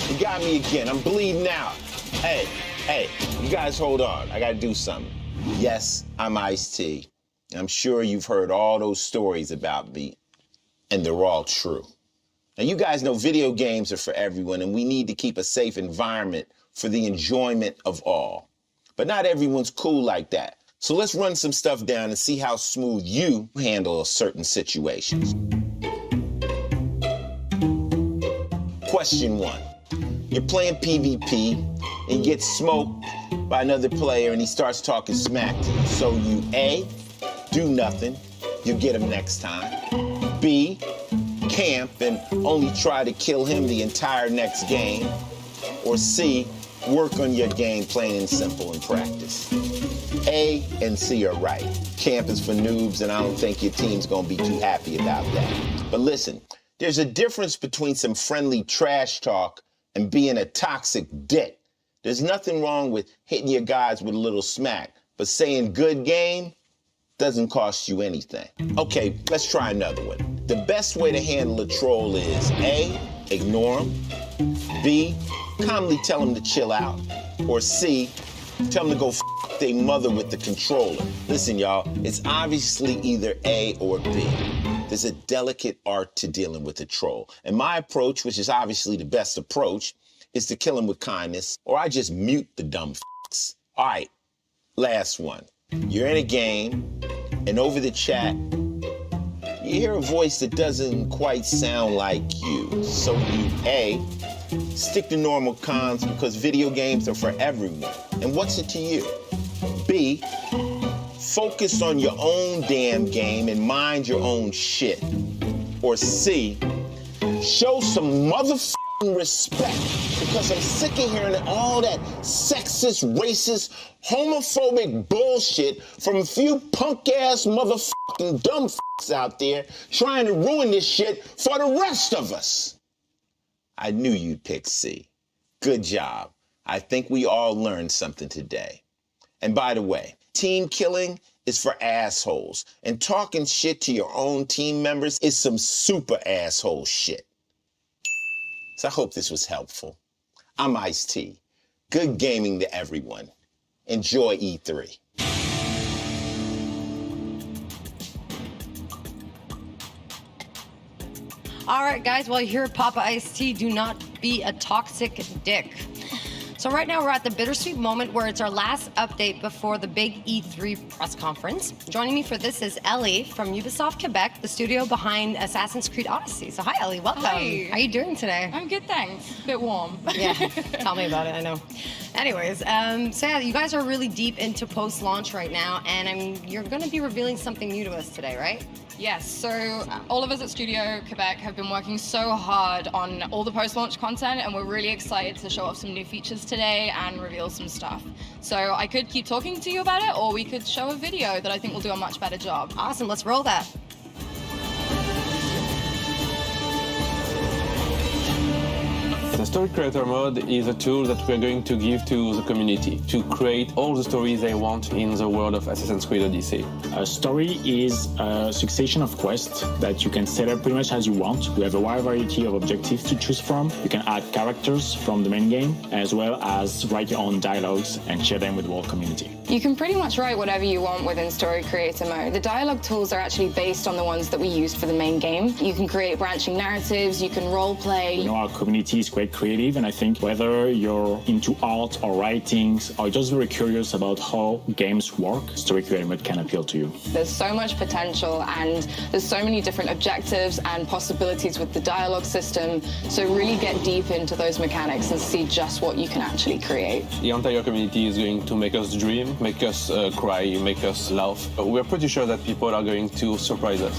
You got me again. I'm bleeding out. Hey, you guys hold on. I gotta do something. Yes, I'm Ice-T. I'm sure you've heard all those stories about me, and they're all true. Now, you guys know video games are for everyone, and we need to keep a safe environment for the enjoyment of all. But not everyone's cool like that. So let's run some stuff down and see how smooth you handle certain situations. Question 1. You're playing PvP, and you get smoked by another player, and he starts talking smack to you. So you A, do nothing, you get him next time. B, camp and only try to kill him the entire next game. Or C, work on your game plain and simple and practice. A and C are right. Camp is for noobs, and I don't think your team's gonna be too happy about that. But listen, there's a difference between some friendly trash talk and being a toxic dick. There's nothing wrong with hitting your guys with a little smack, but saying good game doesn't cost you anything. Okay, let's try another one. The best way to handle a troll is A, ignore them, B, calmly tell them to chill out, or C, tell them to go f their mother with the controller. Listen, y'all, it's obviously either A or B. There's a delicate art to dealing with a troll. And my approach, which is obviously the best approach, is to kill him with kindness, or I just mute the dumb f***s. All right, last one. You're in a game, and over the chat, you hear a voice that doesn't quite sound like you. So you, A, stick to normal comms because video games are for everyone. And what's it to you? B, focus on your own damn game and mind your own shit. Or C, show some motherfucking respect because I'm sick of hearing all that sexist, racist, homophobic bullshit from a few punk-ass motherfucking dumb f***s out there trying to ruin this shit for the rest of us. I knew you'd pick C. Good job. I think we all learned something today. And by the way, team killing is for assholes, and talking shit to your own team members is some super asshole shit. So I hope this was helpful. I'm Ice-T. Good gaming to everyone. Enjoy E3. All right, guys, well, here at Papa Ice-T, do not be a toxic dick. So right now we're at the bittersweet moment where it's our last update before the big E3 press conference. Joining me for this is Ellie from Ubisoft Quebec, the studio behind Assassin's Creed Odyssey. So hi, Ellie, welcome. Hi. How are you doing today? I'm good, thanks. A bit warm. Yeah, tell me about it, I know. Anyways, so yeah, you guys are really deep into post-launch right now, and you're gonna be revealing something new to us today, right? Yes, so all of us at Studio Quebec have been working so hard on all the post-launch content, and we're really excited to show off some new features today and reveal some stuff. So I could keep talking to you about it, or we could show a video that I think will do a much better job. Awesome, let's roll that. The Story Creator Mode is a tool that we're going to give to the community to create all the stories they want in the world of Assassin's Creed Odyssey. A story is a succession of quests that you can set up pretty much as you want. We have a wide variety of objectives to choose from. You can add characters from the main game, as well as write your own dialogues and share them with the whole community. You can pretty much write whatever you want within Story Creator Mode. The dialogue tools are actually based on the ones that we used for the main game. You can create branching narratives, you can role play. You know, our community is quite creative, and I think whether you're into art or writing or just very curious about how games work, Story Creator Mode can appeal to you. There's so much potential and there's so many different objectives and possibilities with the dialogue system. So really get deep into those mechanics and see just what you can actually create. The entire community is going to make us dream, make us cry, make us laugh. We're pretty sure that people are going to surprise us.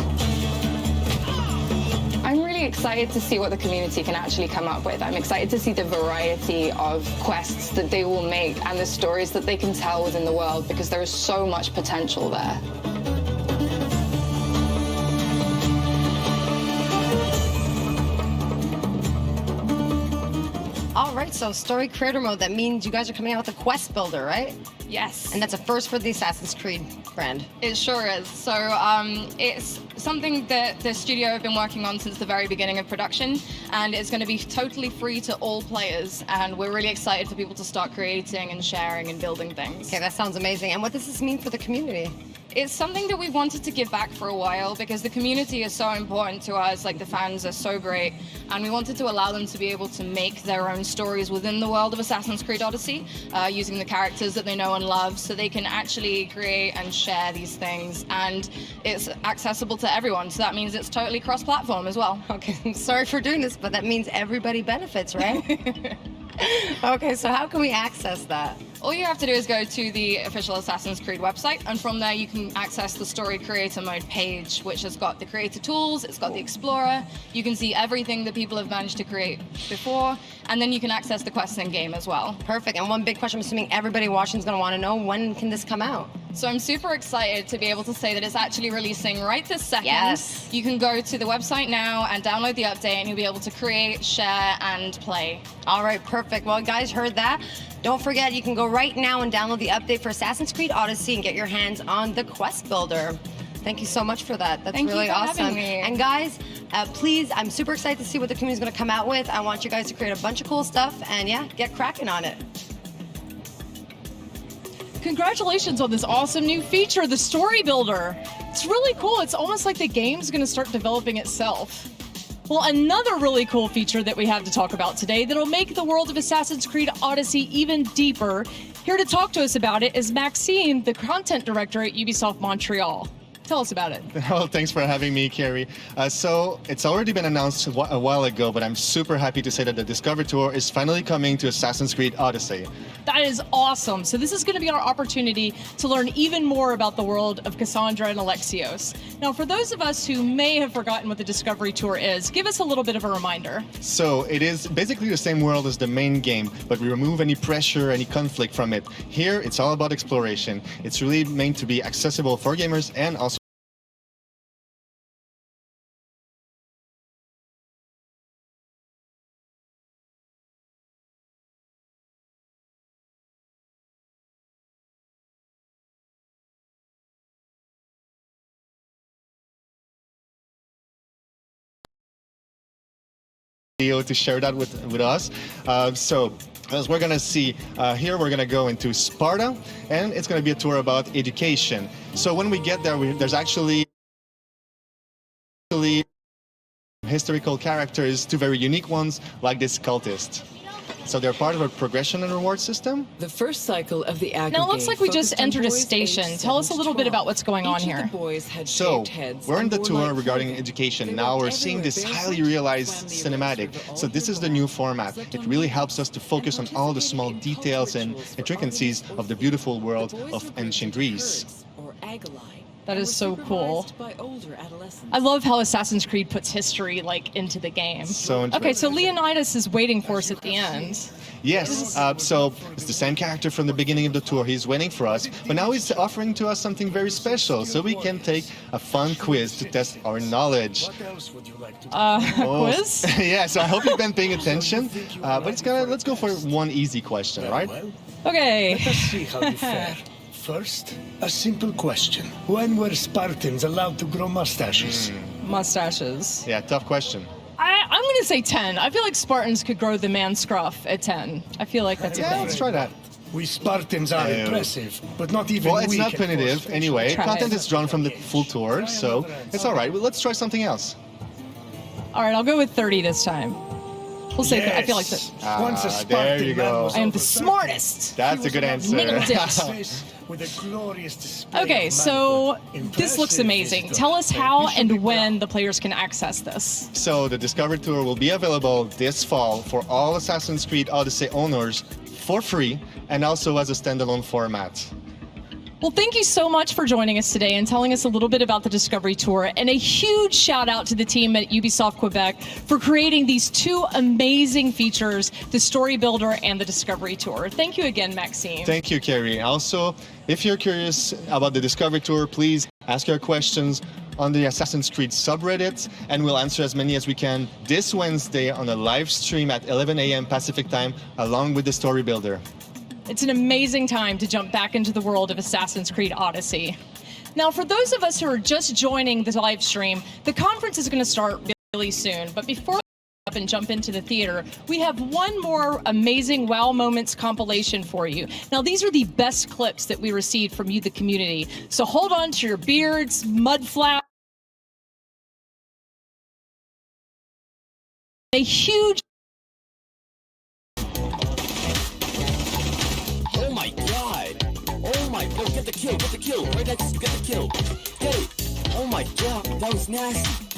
I'm really excited to see what the community can actually come up with. I'm excited to see the variety of quests that they will make and the stories that they can tell within the world, because there is so much potential there. All right, so Story Creator Mode, that means you guys are coming out with a quest builder, right? Yes. And that's a first for the Assassin's Creed brand. It sure is. So it's something that the studio have been working on since the very beginning of production, and it's going to be totally free to all players, and we're really excited for people to start creating and sharing and building things. Okay, that sounds amazing. And what does this mean for the community? It's something that we've wanted to give back for a while because the community is so important to us, like the fans are so great, and we wanted to allow them to be able to make their own stories within the world of Assassin's Creed Odyssey, using the characters that they know and love, so they can actually create and share these things, and it's accessible to everyone, so that means it's totally cross-platform as well. Okay, sorry for doing this, but that means everybody benefits, right? Okay, so how can we access that? All you have to do is go to the official Assassin's Creed website, and from there you can access the Story Creator Mode page, which has got the creator tools, it's got the Explorer, you can see everything that people have managed to create before, and then you can access the quests in game as well. Perfect, and one big question I'm assuming everybody watching is going to want to know, when can this come out? So I'm super excited to be able to say that it's actually releasing right this second. Yes. You can go to the website now and download the update, and you'll be able to create, share, and play. All right, perfect. Well, guys heard that. Don't forget, you can go right now and download the update for Assassin's Creed Odyssey and get your hands on the Quest Builder. Thank you so much for that. That's really awesome. Having me. And guys, please, I'm super excited to see what the community is going to come out with. I want you guys to create a bunch of cool stuff and yeah, get cracking on it. Congratulations on this awesome new feature, the Story Builder. It's really cool. It's almost like the game's going to start developing itself. Well, another really cool feature that we have to talk about today that'll make the world of Assassin's Creed Odyssey even deeper. Here to talk to us about it is Maxime, the content director at Ubisoft Montreal. Tell us about it. Well, thanks for having me, Carrie. So it's already been announced a while ago, but I'm super happy to say that the Discover Tour is finally coming to Assassin's Creed Odyssey. That is awesome. So this is going to be our opportunity to learn even more about the world of Cassandra and Alexios. Now, for those of us who may have forgotten what the Discovery Tour is, give us a little bit of a reminder. So it is basically the same world as the main game, but we remove any pressure, any conflict from it. Here, it's all about exploration. It's really meant to be accessible for gamers and also to share that with us. So as we're gonna see here, we're gonna go into Sparta, and it's gonna be a tour about education. So when we get there, there's actually historical characters, two very unique ones, like this cultist. So they're part of a progression and reward system. The first cycle of the Now, it looks like we just entered a station. Tell us a little bit about what's going on here. So, we're in the tour regarding education. Now we're seeing this highly realized cinematic. So this is the new format. It really helps us to focus on all the small details and intricacies of the beautiful world of ancient Greece. That is so cool. I love how Assassin's Creed puts history like into the game. So interesting. Okay, so Leonidas is waiting for us at the end. Yes, so it's the same character from the beginning of the tour. He's waiting for us, but now he's offering to us something very special, so we can take a fun quiz to test our knowledge. Quiz? Yeah, so I hope you've been paying attention, but let's go for one easy question, right? Okay. Let us see how you fare. First, a simple question. When were Spartans allowed to grow mustaches? Mustaches. Yeah, tough question. I'm going to say 10. I feel like Spartans could grow the man scruff at 10. I feel like that's a thing. Let's try that. We Spartans are impressive, but not even Well, it's we not can punitive force anyway. Try Content it. is drawn from the full tour, so it's all right. Well, let's try something else. All right, I'll go with 30 this time. We'll say I feel like that. Once a there Spartan you man go. was I am the over 30, smartest. That's a good answer. Nailed it. with a glorious display Okay, of so manhood. this looks amazing. Tell us how and when the players can access this. So the Discovery Tour will be available this fall for all Assassin's Creed Odyssey owners for free and also as a standalone format. Well, thank you so much for joining us today and telling us a little bit about the Discovery Tour. And a huge shout out to the team at Ubisoft Quebec for creating these two amazing features, the Story Builder and the Discovery Tour. Thank you again, Maxime. Thank you, Carrie. Also, if you're curious about the Discovery Tour, please ask your questions on the Assassin's Creed subreddit, and we'll answer as many as we can this Wednesday on a live stream at 11 a.m. Pacific time, along with the Story Builder. It's an amazing time to jump back into the world of Assassin's Creed Odyssey. Now, for those of us who are just joining the live stream, the conference is going to start really soon. But before we up and jump into the theater, we have one more amazing Wow Moments compilation for you. Now, these are the best clips that we received from you, the community. So hold on to your beards, mud flaps, a huge Oh my god! Oh my, no, get the kill, right, get the kill, get it! Oh my god, that was nasty!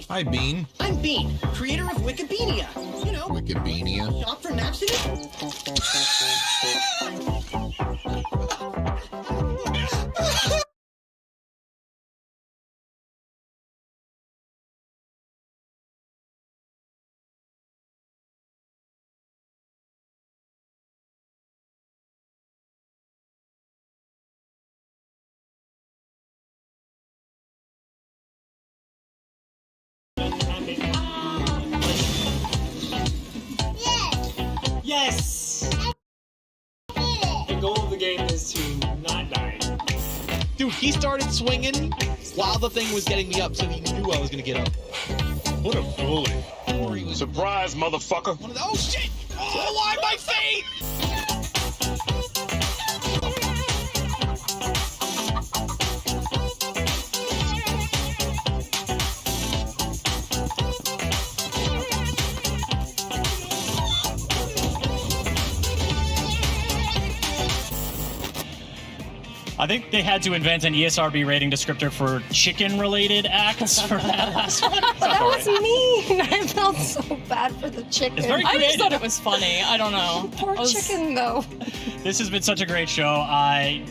Hi, Bean. I'm Bean, creator of Wikipedia. You know, Wikipedia. shop for an accident. Yes! The goal of the game is to not die. Dude, he started swinging while the thing was getting me up, so he knew I was gonna get up. What a bully. Surprise, motherfucker. Oh shit! Oh, why my fate? I think they had to invent an ESRB rating descriptor for chicken-related acts for that last one. That was mean. I felt so bad for the chicken. It's very I just creative. thought it was funny. I don't know. Poor chicken, though. This has been such a great show.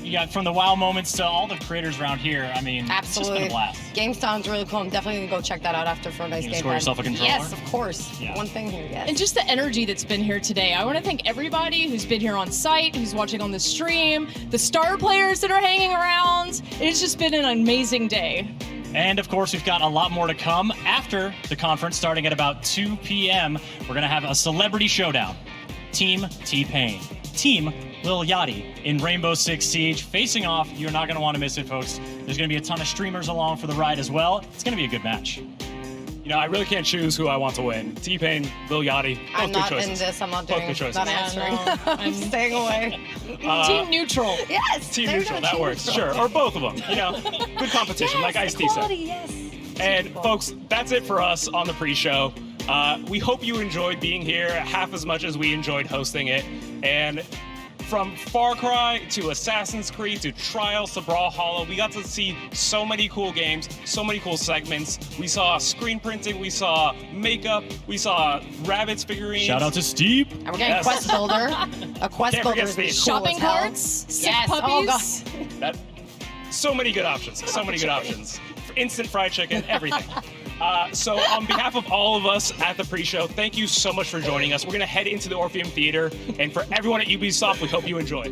Yeah, from the wow moments to all the creators around here. I mean, Absolutely. it's just been a blast. Game sounds really cool. I'm definitely gonna go check that out after for a nice You game. score yourself a controller? Yes, of course. Yeah. One thing here, yes. And just the energy that's been here today. I want to thank everybody who's been here on site, who's watching on the stream, the star players that are for hanging around. It's just been an amazing day. And of course, we've got a lot more to come after the conference starting at about 2 p.m. We're going to have a celebrity showdown. Team T-Pain, Team Lil Yachty in Rainbow Six Siege facing off. You're not going to want to miss it, folks. There's going to be a ton of streamers along for the ride as well. It's going to be a good match. You know, I really can't choose who I want to win. T-Pain, Lil Yachty, both I'm good not choices. in this. I'm not Both doing. good choices. Not answering. I'm staying away. Team neutral. Yes. Team there you neutral, go, that team works. neutral. Sure, or both of them. You know, good competition, like Ice-T said. Equality, yes. And folks, that's it for us on the pre-show. We hope you enjoyed being here half as much as we enjoyed hosting it. And from Far Cry to Assassin's Creed to Trials to Brawlhalla, we got to see so many cool games, so many cool segments. We saw screen printing, we saw makeup, we saw rabbits figurines. Shout out to Steve. And we're getting Quest Builder. A Quest Can't Builder forget is Steve. cool Shopping as hell. carts, sick Yes. puppies. Oh god. That, so many good options. So many good options. Instant fried chicken, everything. So on behalf of all of us at the pre-show, thank you so much for joining us. We're going to head into the Orpheum Theater. And for everyone at Ubisoft, we hope you enjoy.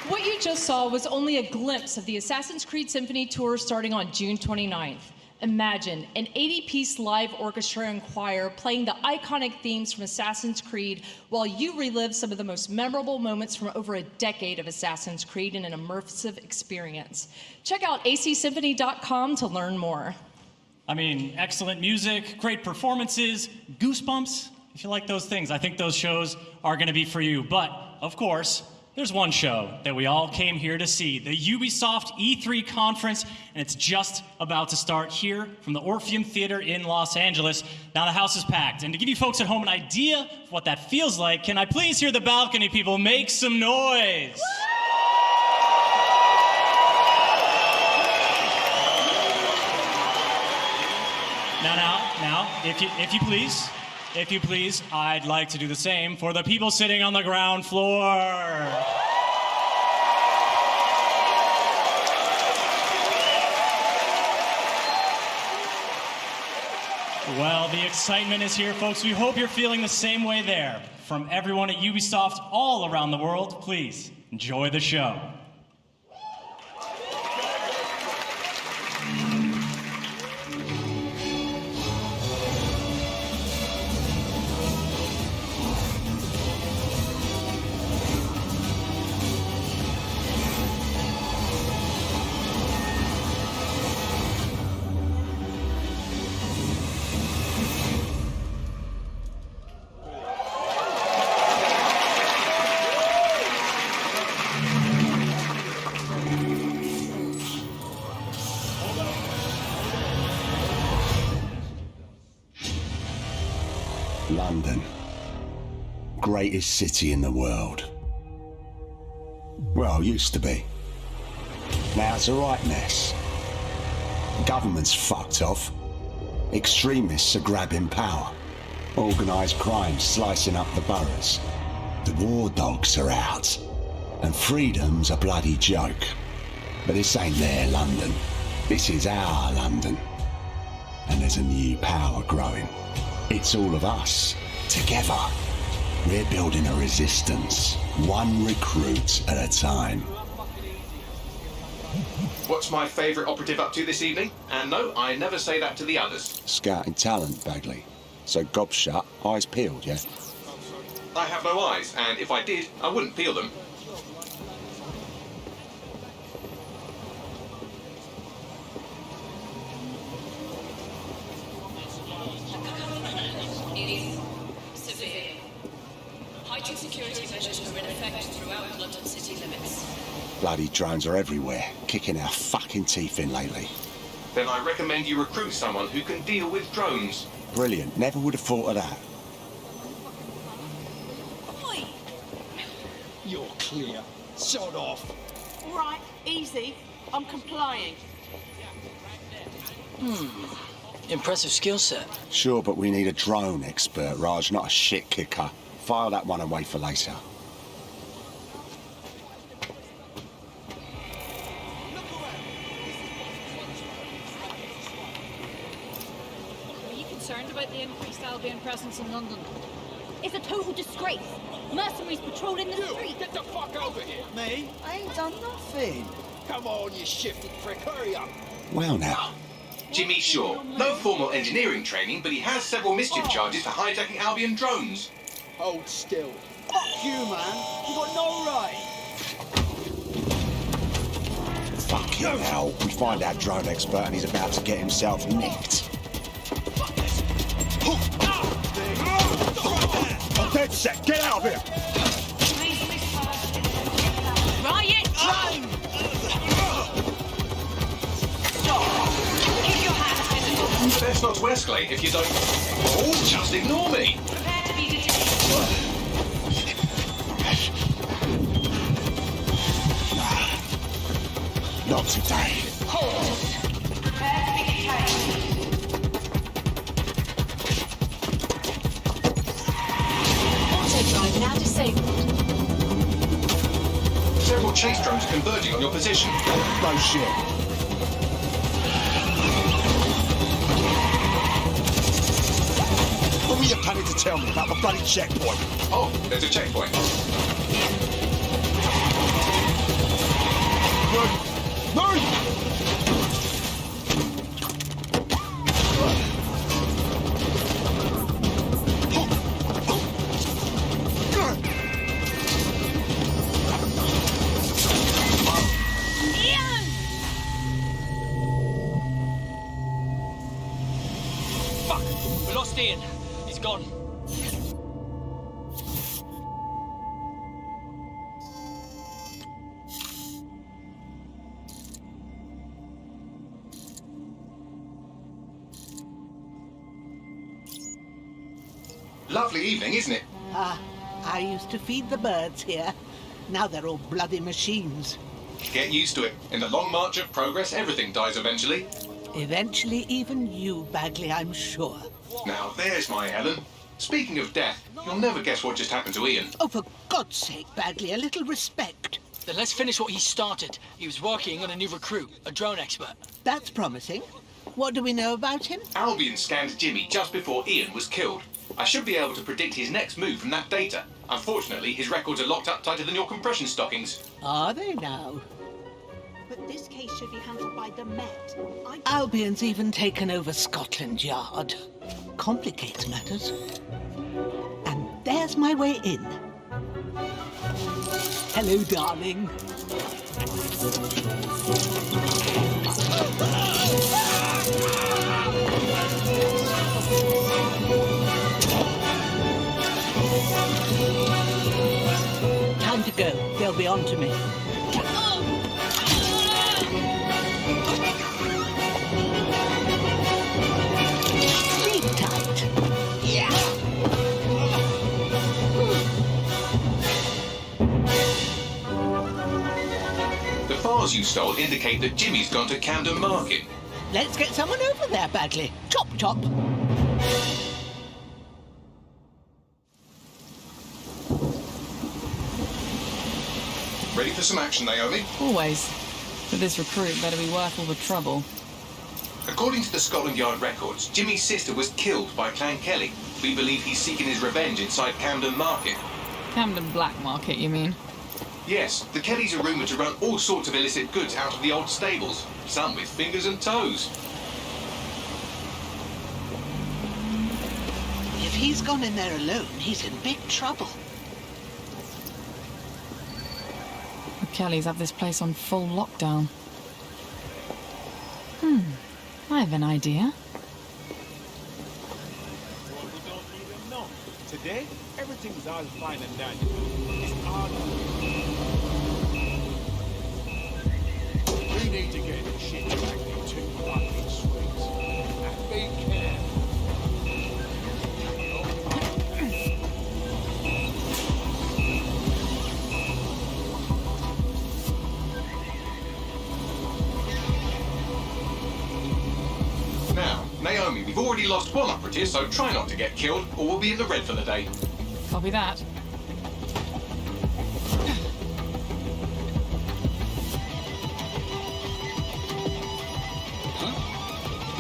What you just saw was only a glimpse of the Assassin's Creed Symphony Tour starting on June 29th. Imagine an 80-piece live orchestra and choir playing the iconic themes from Assassin's Creed while you relive some of the most memorable moments from over a decade of Assassin's Creed in an immersive experience. Check out acsymphony.com to learn more. I mean, excellent music, great performances, goosebumps. If you like those things, I think those shows are going to be for you. But, of course, there's one show that we all came here to see, the Ubisoft E3 conference, and it's just about to start here from the Orpheum Theater in Los Angeles. Now the house is packed, and to give you folks at home an idea of what that feels like, can I please hear the balcony people make some noise? Now, if you please, I'd like to do the same for the people sitting on the ground floor. Well, the excitement is here, folks. We hope you're feeling the same way there. From everyone at Ubisoft all around the world, please enjoy the show. London. Greatest city in the world. Well, used to be. Now it's a right mess. Government's fucked off. Extremists are grabbing power. Organised crime slicing up the boroughs. The war dogs are out. And freedom's a bloody joke. But this ain't their London. This is our London. And there's a new power growing. It's all of us, together. We're building a resistance, one recruit at a time. What's my favourite operative up to this evening? And no, I never say that to the others. Scouting talent, Bagley. So gob shut, eyes peeled, yeah? I have no eyes, and if I did, I wouldn't peel them. Heightened security measures are in effect throughout London city limits. Bloody drones are everywhere, kicking our fucking teeth in lately. Then I recommend you recruit someone who can deal with drones. Brilliant, never would have thought of that. Oi! You're clear. Sod off. All right, easy. I'm complying. Impressive skill set. Sure, but we need a drone expert, Raj, not a shit kicker. File that one away for later. Are you concerned about the increased Albion presence in London? It's a total disgrace. Mercenaries patrolling the street. Get the fuck over here. Me? I ain't done nothing. Come on, you shifty prick. Hurry up. Well now. Jimmy Shaw. No formal engineering training, but he has several mischief charges for hijacking Albion drones. Hold still. Fuck you, man. You got no right. Fucking hell. We find our drone expert and he's about to get himself nicked. I'm dead set. Get out of here. Riot! Drone! Keep your hands visible. Best not to escalate if you don't... Oh, just ignore me. Prepare to be detected. Not today. Hold. Prepare to be detained. Auto-drive now disabled. Several chase drones are converging on your position. No shit. What were you planning to tell me about the bloody checkpoint? Oh, there's a checkpoint. Fuck! We lost Ian. He's gone. Lovely evening, isn't it? Ah, I used to feed the birds here. Now they're all bloody machines. Get used to it. In the long march of progress, everything dies eventually. Eventually, even you, Bagley, I'm sure. Now, there's my Helen. Speaking of death, you'll never guess what just happened to Ian. Oh, for God's sake, Bagley, a little respect. Then let's finish what he started. He was working on a new recruit, a drone expert. That's promising. What do we know about him? Albion scanned Jimmy just before Ian was killed. I should be able to predict his next move from that data. Unfortunately, his records are locked up tighter than your compression stockings. Are they now? But this case should be handled by the Met. Albion's even taken over Scotland Yard. Complicates matters. And there's my way in. Hello, darling. Time to go. They'll be on to me. Sleep tight. Yeah. The files you stole indicate that Jimmy's gone to Camden Market. Let's get someone over there, Bagley. Chop, chop. Ready for some action, Naomi? Always. But this recruit better be worth all the trouble. According to the Scotland Yard records, Jimmy's sister was killed by Clan Kelly. We believe he's seeking his revenge inside Camden Market. Camden Black Market, you mean? Yes, the Kellys are rumoured to run all sorts of illicit goods out of the old stables, some with fingers and toes. If he's gone in there alone, he's in big trouble. The Kellys have this place on full lockdown. I have an idea. Today, everything's all fine and dandy. It's all we need to get this shit back into fucking streets. And be careful. Now, Naomi, we've already lost one operative, so try not to get killed, or we'll be in the red for the day. Copy that.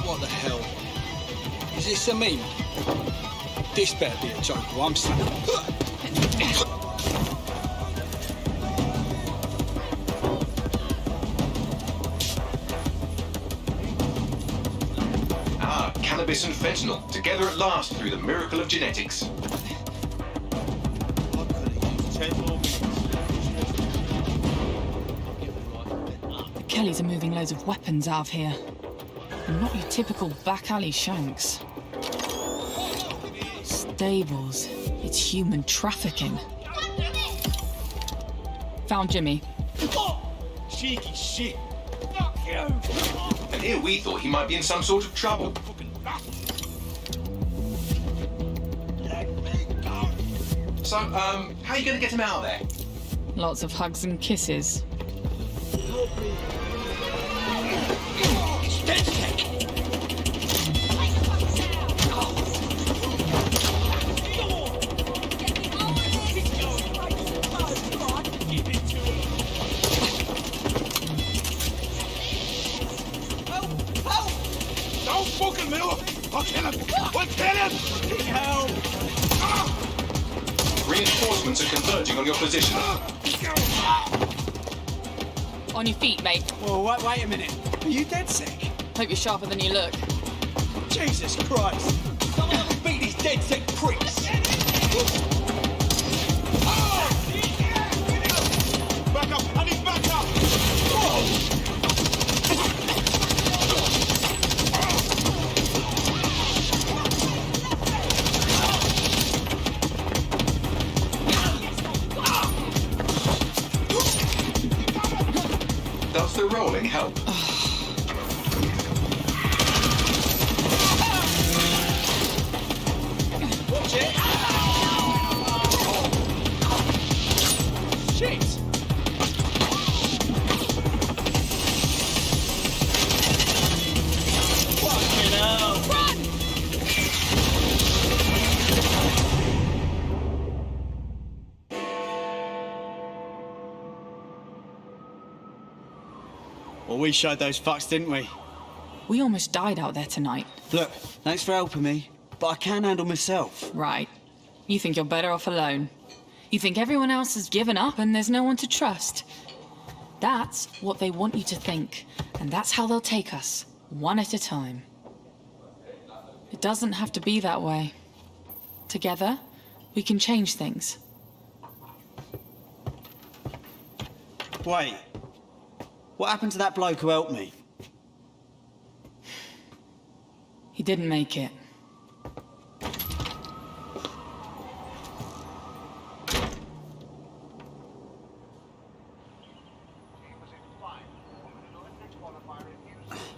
What the hell? Is this a meme? This better be a joke, or I'm snapping. Cannabis and fentanyl, together at last through the miracle of genetics. The Kellys are moving loads of weapons out of here. And not your typical back alley shanks. Stables. It's human trafficking. Found Jimmy. Cheeky shit. Fuck you. And here we thought he might be in some sort of trouble. So, how are you going to get him out of there? Lots of hugs and kisses. Don't fucking move! I'll kill him! I'll kill him! Help! Reinforcements are converging on your position. On your feet, mate. Well, wait a minute. Are you dead sick? Hope you're sharper than you look. Jesus Christ! Someone else beat these dead sick pricks! Back up! I need back up! Does the rolling help? Watch it! Shit! Fucking hell. Run! Well, we showed those fucks, didn't we? We almost died out there tonight. Look, thanks for helping me, but I can handle myself. Right. You think you're better off alone. You think everyone else has given up and there's no one to trust. That's what they want you to think, and that's how they'll take us, one at a time. It doesn't have to be that way. Together, we can change things. Wait. What happened to that bloke who helped me? He didn't make it.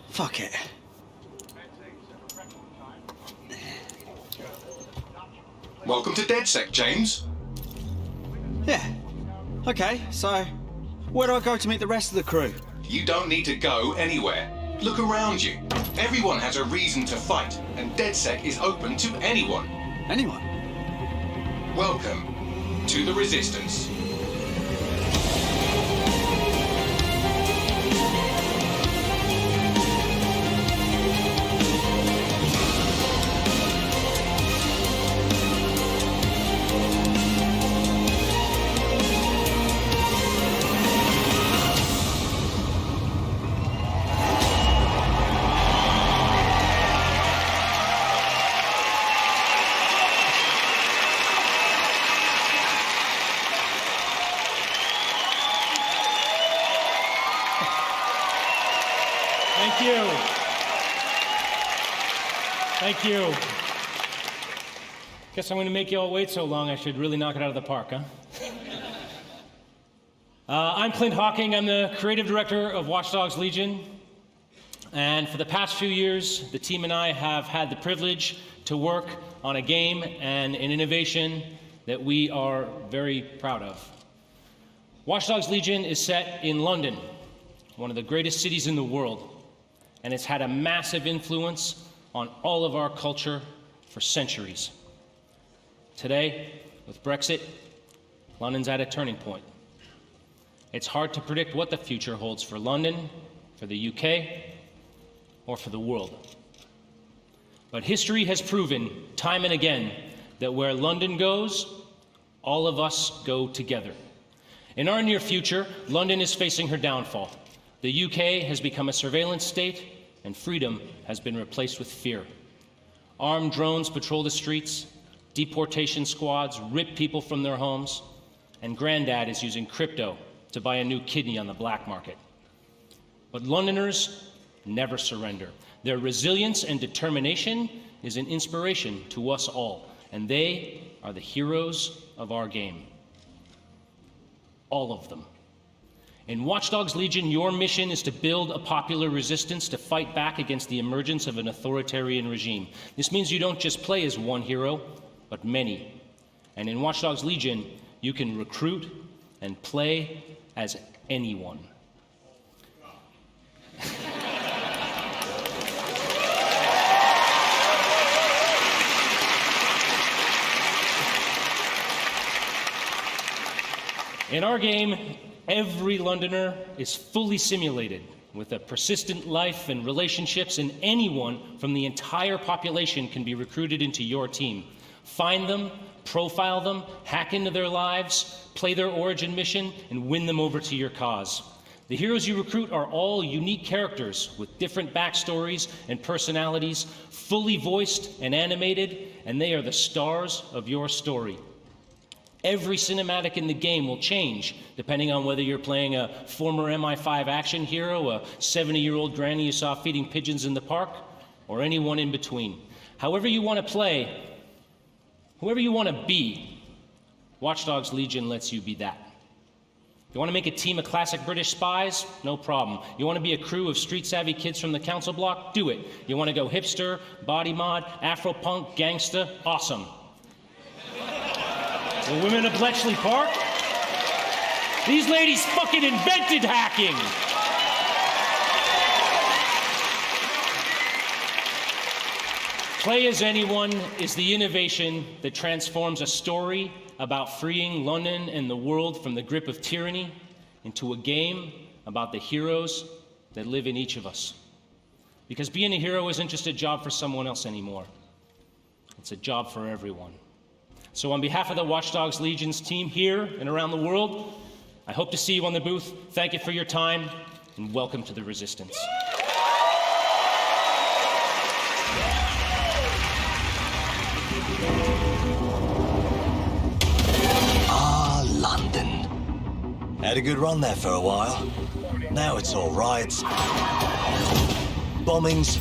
Fuck it. Welcome to DedSec, James. Yeah. Okay, so where do I go to meet the rest of the crew? You don't need to go anywhere. Look around you. Everyone has a reason to fight, and DedSec is open to anyone. Anyone? Welcome to the Resistance. Thank you. Thank you. Guess I'm going to make you all wait so long. I should really knock it out of the park, huh? I'm Clint Hawking. I'm the creative director of Watch Dogs Legion. And for the past few years, the team and I have had the privilege to work on a game and an innovation that we are very proud of. Watch Dogs Legion is set in London, one of the greatest cities in the world, and it's had a massive influence on all of our culture for centuries. Today, with Brexit, London's at a turning point. It's hard to predict what the future holds for London, for the UK, or for the world. But history has proven time and again that where London goes, all of us go together. In our near future, London is facing her downfall. The UK has become a surveillance state, and freedom has been replaced with fear. Armed drones patrol the streets, deportation squads rip people from their homes, and Granddad is using crypto to buy a new kidney on the black market. But Londoners never surrender. Their resilience and determination is an inspiration to us all, and they are the heroes of our game. All of them. In Watch Dogs Legion, your mission is to build a popular resistance to fight back against the emergence of an authoritarian regime. This means you don't just play as one hero, but many. And in Watch Dogs Legion, you can recruit and play as anyone. In our game, every Londoner is fully simulated with a persistent life and relationships, and anyone from the entire population can be recruited into your team. Find them, profile them, hack into their lives, play their origin mission, and win them over to your cause. The heroes you recruit are all unique characters with different backstories and personalities, fully voiced and animated, and they are the stars of your story. Every cinematic in the game will change depending on whether you're playing a former MI5 action hero, a 70-year-old granny you saw feeding pigeons in the park, or anyone in between. However you want to play, whoever you want to be, Watch Dogs Legion lets you be that. You want to make a team of classic British spies? No problem. You want to be a crew of street-savvy kids from the council block? Do it. You want to go hipster, body mod, Afro-punk, gangsta? Awesome. The women of Bletchley Park? These ladies fucking invented hacking! Play as Anyone is the innovation that transforms a story about freeing London and the world from the grip of tyranny into a game about the heroes that live in each of us. Because being a hero isn't just a job for someone else anymore. It's a job for everyone. So on behalf of the Watch Dogs Legion's team here and around the world, I hope to see you on the booth. Thank you for your time, and welcome to the Resistance. London. Had a good run there for a while. Now it's all riots, bombings,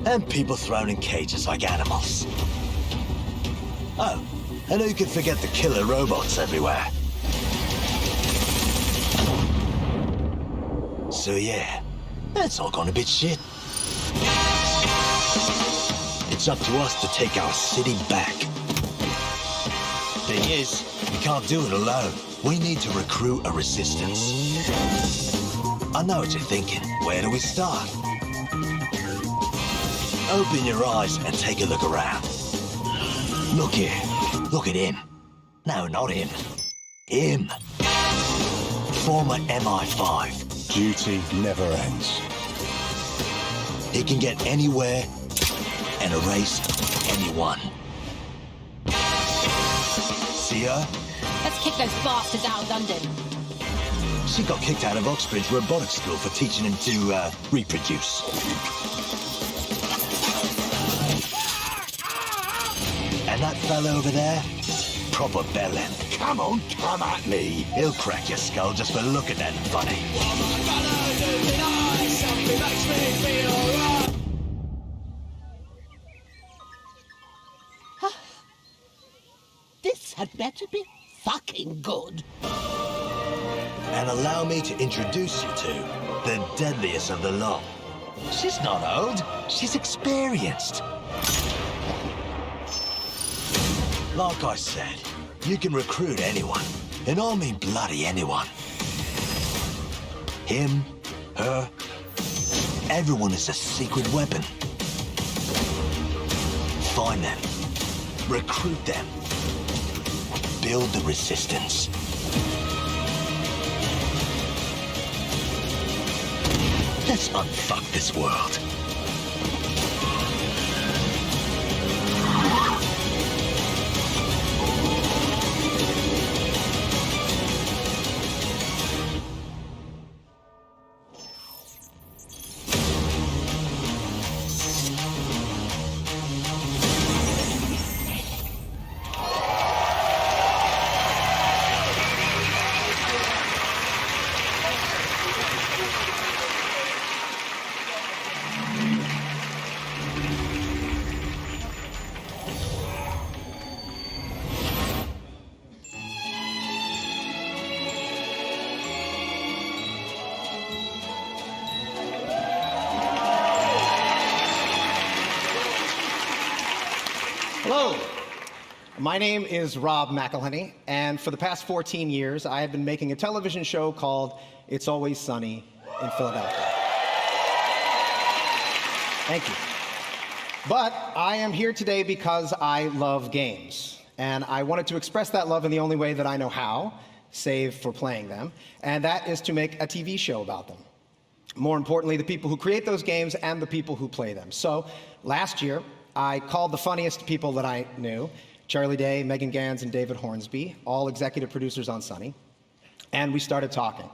and people thrown in cages like animals. Oh, and who could forget the killer robots everywhere? So yeah, it's all gone a bit shit. It's up to us to take our city back. Thing is, we can't do it alone. We need to recruit a resistance. I know what you're thinking. Where do we start? Open your eyes and take a look around. Look here. Look at him. No, not him. Him. Former MI5. Duty never ends. He can get anywhere and erase anyone. See her? Let's kick those bastards out of London. She got kicked out of Oxbridge Robotics School for teaching him to reproduce. And that fellow over there? Proper bellend. Come on, come at me. He'll crack your skull just for looking at him funny. This had better be fucking good. And allow me to introduce you to the deadliest of the lot. She's not old, she's experienced. Like I said, you can recruit anyone, and I mean bloody anyone. Him, her, everyone is a secret weapon. Find them, recruit them, build the resistance. Let's unfuck this world. Hello, my name is Rob McElhenney, and for the past 14 years, I have been making a television show called It's Always Sunny in Philadelphia. Thank you. But I am here today because I love games, and I wanted to express that love in the only way that I know how, save for playing them, and that is to make a TV show about them. More importantly, the people who create those games and the people who play them. So last year, I called the funniest people that I knew, Charlie Day, Megan Gans, and David Hornsby, all executive producers on Sunny. and we started talking.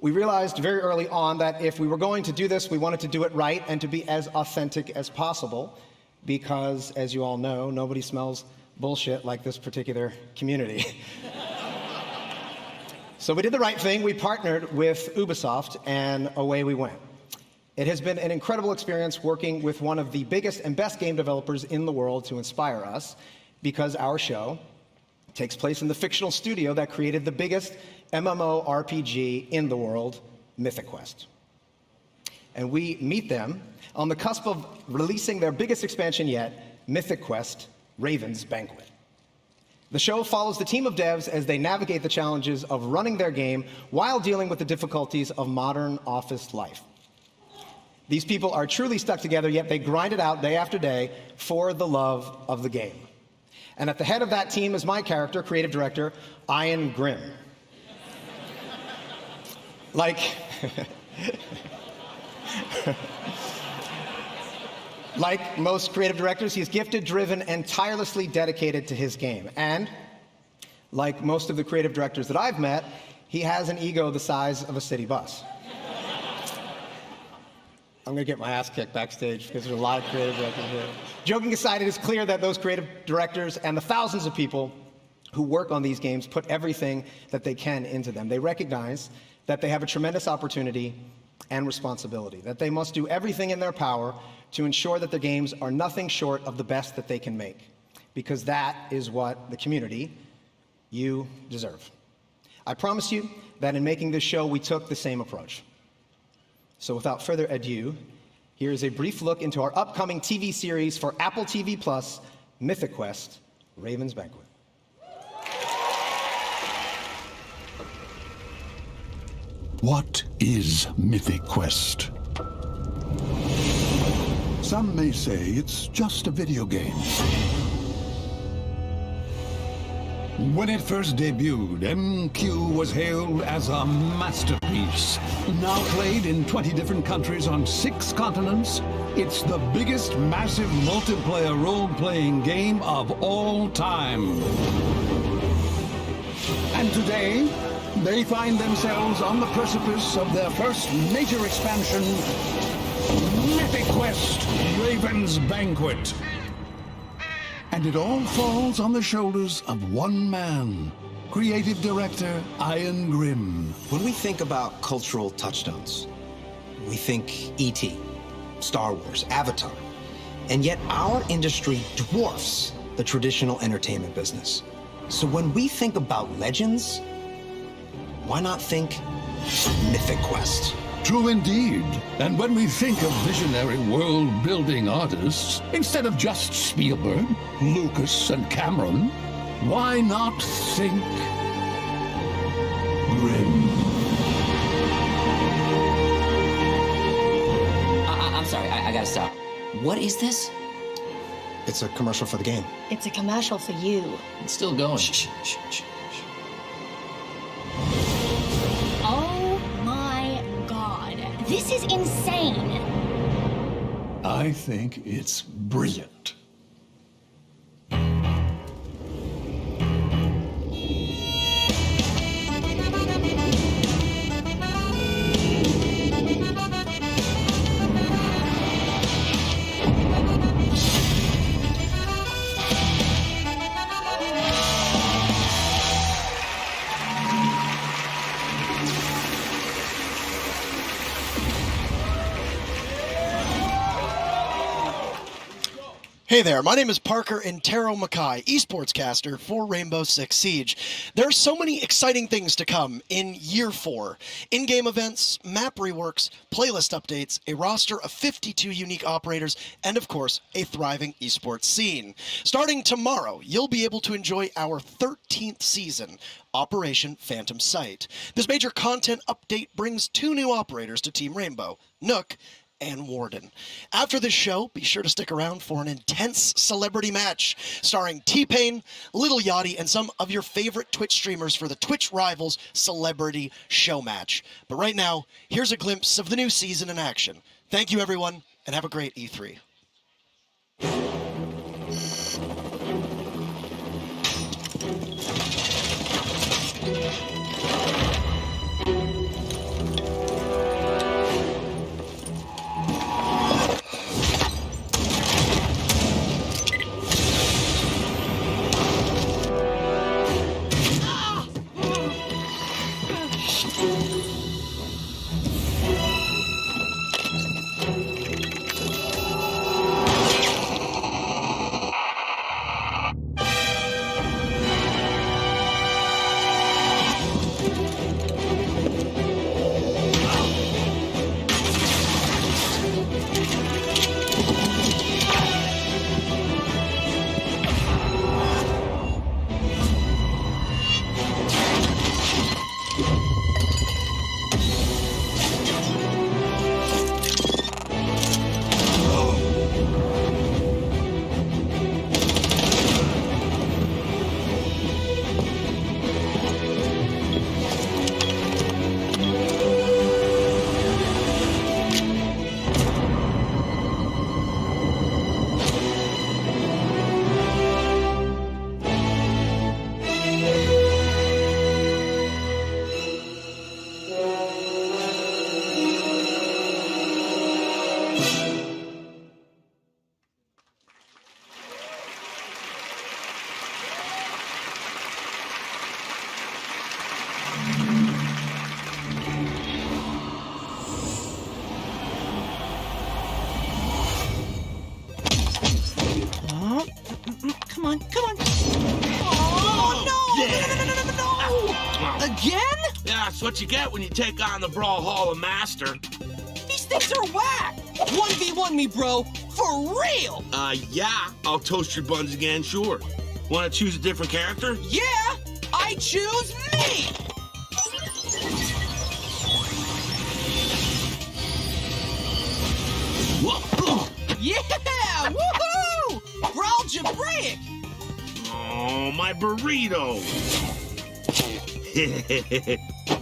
We realized very early on that if we were going to do this, we wanted to do it right and to be as authentic as possible, because, as you all know, nobody smells bullshit like this particular community. So we did the right thing. We partnered with Ubisoft, and away we went. It has been an incredible experience working with one of the biggest and best game developers in the world to inspire us, because our show takes place in the fictional studio that created the biggest MMORPG in the world, Mythic Quest. And we meet them on the cusp of releasing their biggest expansion yet, Mythic Quest: Raven's Banquet. The show follows the team of devs as they navigate the challenges of running their game while dealing with the difficulties of modern office life. These people are truly stuck together, yet they grind it out day after day for the love of the game. And at the head of that team is my character, creative director, Ian Grimm. Like most creative directors, he's gifted, driven, and tirelessly dedicated to his game. And like most of the creative directors that I've met, he has an ego the size of a city bus. I'm going to get my ass kicked backstage because there's a lot of creative directors here. Joking aside, it is clear that those creative directors and the thousands of people who work on these games put everything that they can into them. They recognize that they have a tremendous opportunity and responsibility, that they must do everything in their power to ensure that their games are nothing short of the best that they can make, because that is what the community, you, deserve. I promise you that in making this show, we took the same approach. So without further ado, here is a brief look into our upcoming TV series for Apple TV+, Mythic Quest: Raven's Banquet. What is Mythic Quest? Some may say it's just a video game. When it first debuted, MQ was hailed as a masterpiece. Now played in 20 different countries on 6 continents, it's the biggest massive multiplayer role-playing game of all time. And today, they find themselves on the precipice of their first major expansion, Mythic Quest: Raven's Banquet. And it all falls on the shoulders of one man, creative director Ian Grimm. When we think about cultural touchstones, we think E.T., Star Wars, Avatar, and yet our industry dwarfs the traditional entertainment business. So when we think about legends, why not think Mythic Quest? True indeed. And when we think of visionary world-building artists, instead of just Spielberg, Lucas, and Cameron, why not think Grimm? I'm sorry, I gotta stop. What is this? It's a commercial for the game. It's a commercial for you. It's still going. Shh. Oh my God. This is insane. I think it's brilliant. Hey there, my name is Parker Intero Mackay, esports caster for Rainbow Six Siege. There are so many exciting things to come in Year 4. In-game events, map reworks, playlist updates, a roster of 52 unique operators, and of course, a thriving esports scene. Starting tomorrow, you'll be able to enjoy our 13th season, Operation Phantom Sight. This major content update brings 2 new operators to Team Rainbow, Nook and Warden. After this show, be sure to stick around for an intense celebrity match starring T-Pain, Lil Yachty, and some of your favorite Twitch streamers for the Twitch Rivals Celebrity Show Match. But right now, here's a glimpse of the new season in action. Thank you, everyone, and have a great E3. Come on, come on. Oh, no! Yeah. No! Again? Yeah, that's what you get when you take on the Brawlhalla Master. These things are whack! 1v1 me, bro. For real! Yeah. I'll toast your buns again, sure. Want to choose a different character? Yeah! I choose me! Whoa. Yeah! Woohoo! Brawljabraic! Oh, my burrito!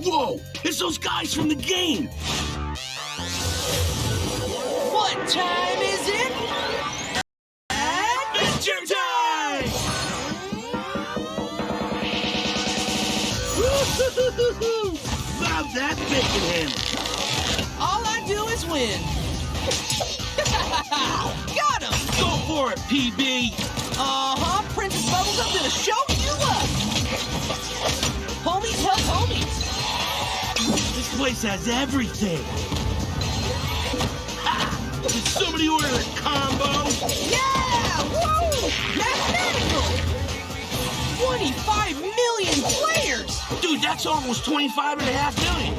Whoa! It's those guys from the game! What time is it? Adventure time! Love that bacon hammer! All I do is win. Got him! Go for it, PB! Uh-huh, Princess Bubbles, I'm gonna show you up! Homies help homies! This place has everything! Ha! Did somebody order a combo? Yeah! Woo! Mathematical! 25 million players! Dude, that's almost 25.5 million!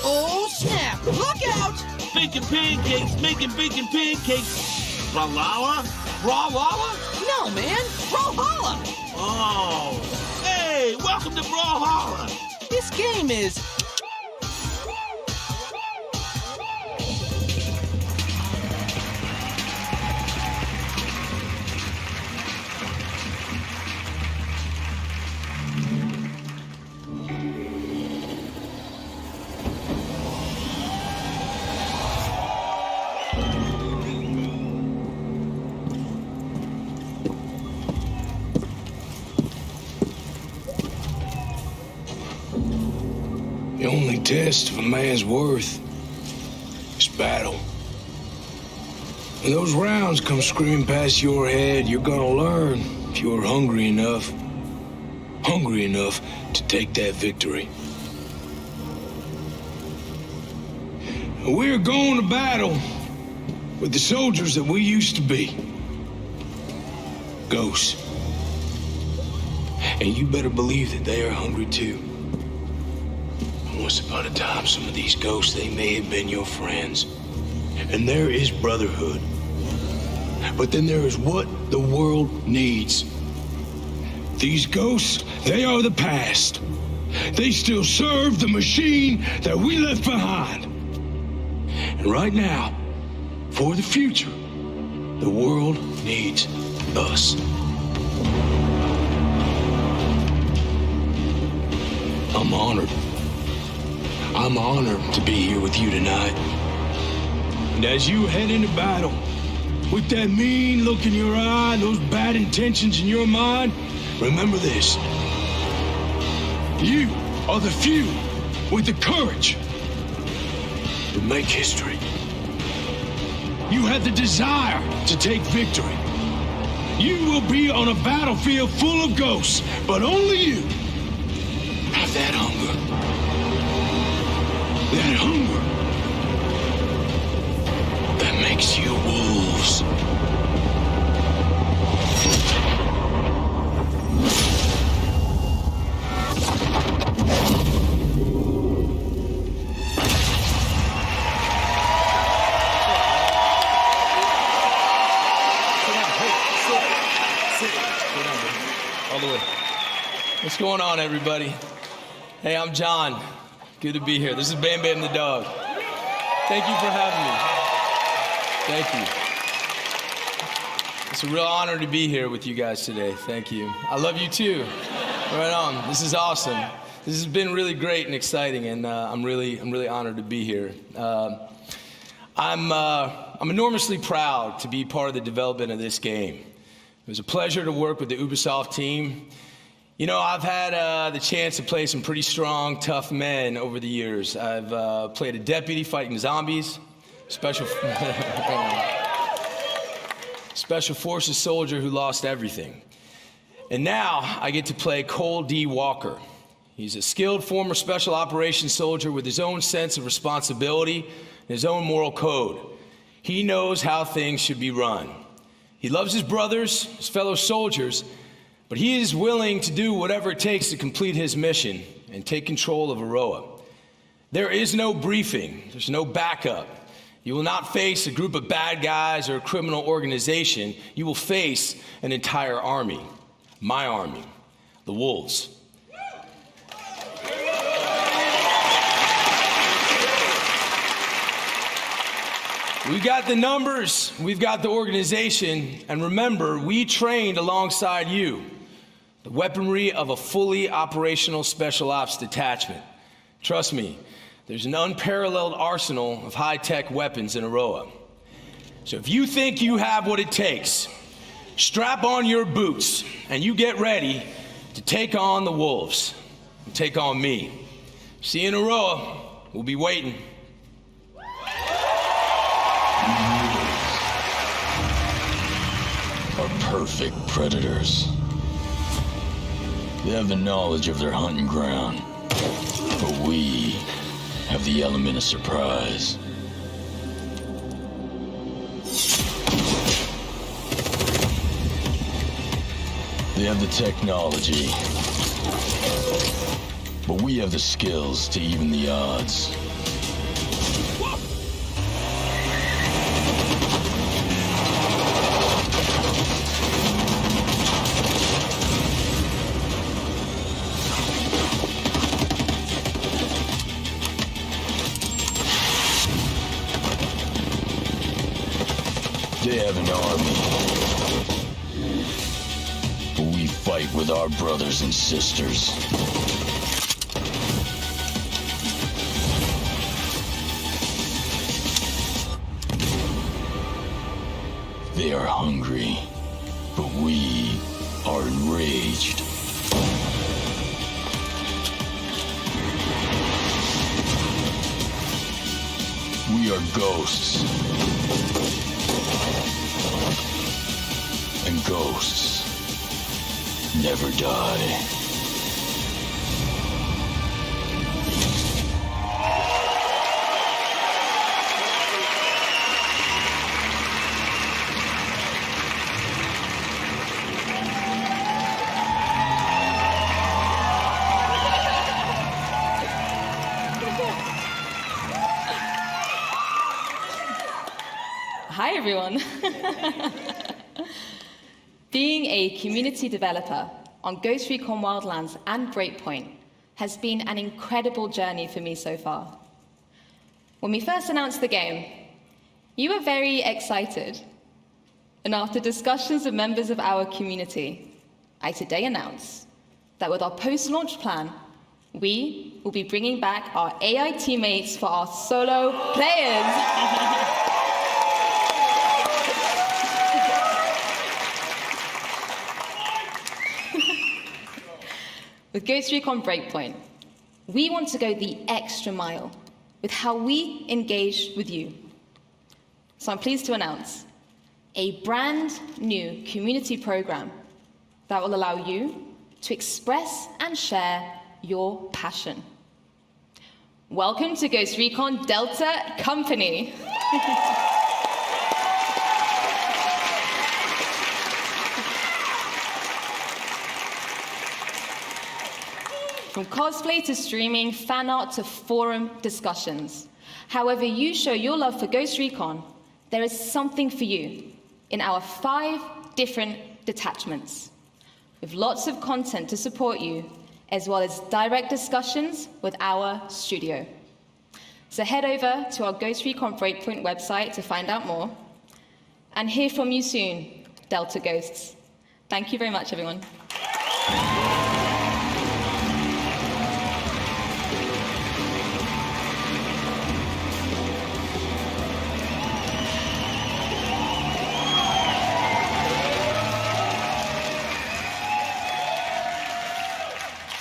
Oh, snap! Look out! Baking pancakes, making bacon pancakes. Brawlhalla? Brawlhalla? No, man. Brawlhalla. Oh. Hey, welcome to Brawlhalla. This game is... The only test of a man's worth is battle. When those rounds come screaming past your head, you're gonna learn if you're hungry enough to take that victory. We're going to battle with the soldiers that we used to be. Ghosts. And you better believe that they are hungry too. Once upon a time, some of these ghosts, they may have been your friends. And there is brotherhood. But then there is what the world needs. These ghosts, they are the past. They still serve the machine that we left behind. And right now, for the future, the world needs us. I'm honored. I'm honored to be here with you tonight. And as you head into battle, with that mean look in your eye and those bad intentions in your mind, remember this. You are the few with the courage to make history. You have the desire to take victory. You will be on a battlefield full of ghosts, but only you have got that hunger. That hunger. That makes you wolves. All the way. What's going on, everybody? Hey, I'm John. Good to be here. This is Bam Bam the dog. Thank you for having me. Thank you. It's a real honor to be here with you guys today. Thank you. I love you too. Right on. This is awesome. This has been really great and exciting, and I'm really honored to be here. I'm enormously proud to be part of the development of this game. It was a pleasure to work with the Ubisoft team. You know, I've had the chance to play some pretty strong, tough men over the years. I've played a deputy fighting zombies, special forces soldier who lost everything. And now I get to play Cole D. Walker. He's a skilled former special operations soldier with his own sense of responsibility and his own moral code. He knows how things should be run. He loves his brothers, his fellow soldiers, but he is willing to do whatever it takes to complete his mission and take control of Aroa. There is no briefing. There's no backup. You will not face a group of bad guys or a criminal organization. You will face an entire army. My army, the Wolves. We've got the numbers, we've got the organization, and remember, we trained alongside you. The weaponry of a fully operational special ops detachment. Trust me, there's an unparalleled arsenal of high-tech weapons in Aroa. So if you think you have what it takes, strap on your boots and you get ready to take on the Wolves and take on me. See you in Aroa. We'll be waiting. Are perfect predators. They have the knowledge of their hunting ground, but we have the element of surprise. They have the technology, but we have the skills to even the odds. They have an army, but we fight with our brothers and sisters. They are hungry, but we are enraged. We are ghosts. And ghosts never die. Hi, everyone. Being a community developer on Ghost Recon Wildlands and Breakpoint has been an incredible journey for me so far. When we first announced the game, you were very excited. And after discussions with members of our community, I today announce that with our post-launch plan, we will be bringing back our AI teammates for our solo players. With Ghost Recon Breakpoint, we want to go the extra mile with how we engage with you. So I'm pleased to announce a brand new community program that will allow you to express and share your passion. Welcome to Ghost Recon Delta Company. From cosplay to streaming, fan art to forum discussions. However you show your love for Ghost Recon, there is something for you in our 5 different detachments, with lots of content to support you, as well as direct discussions with our studio. So head over to our Ghost Recon Breakpoint website to find out more, and hear from you soon, Delta Ghosts. Thank you very much, everyone.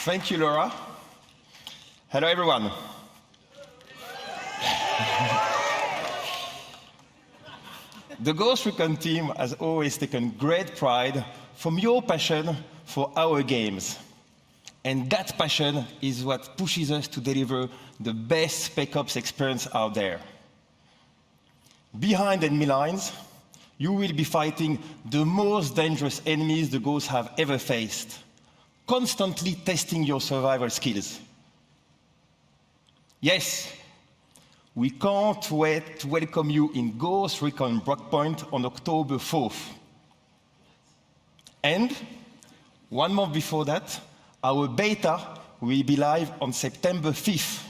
Thank you, Laura. Hello, everyone. The Ghost Recon team has always taken great pride from your passion for our games. And that passion is what pushes us to deliver the best Spec Ops experience out there. Behind enemy lines, you will be fighting the most dangerous enemies the Ghosts have ever faced, constantly testing your survival skills. Yes, we can't wait to welcome you in Ghost Recon Breakpoint on October 4th. And 1 month before that, our beta will be live on September 5th.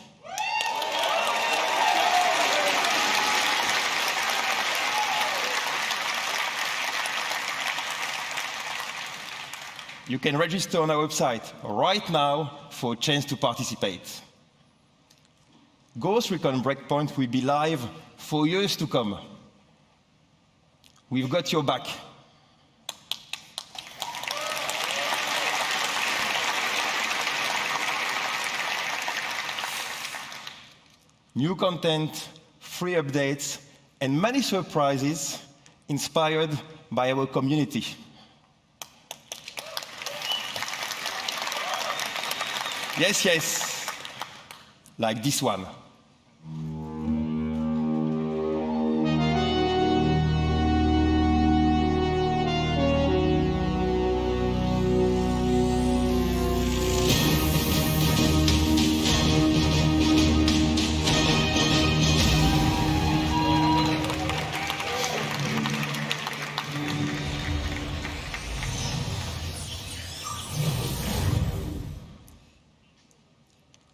You can register on our website right now for a chance to participate. Ghost Recon Breakpoint will be live for years to come. We've got your back. New content, free updates, and many surprises inspired by our community. Yes, yes, like this one.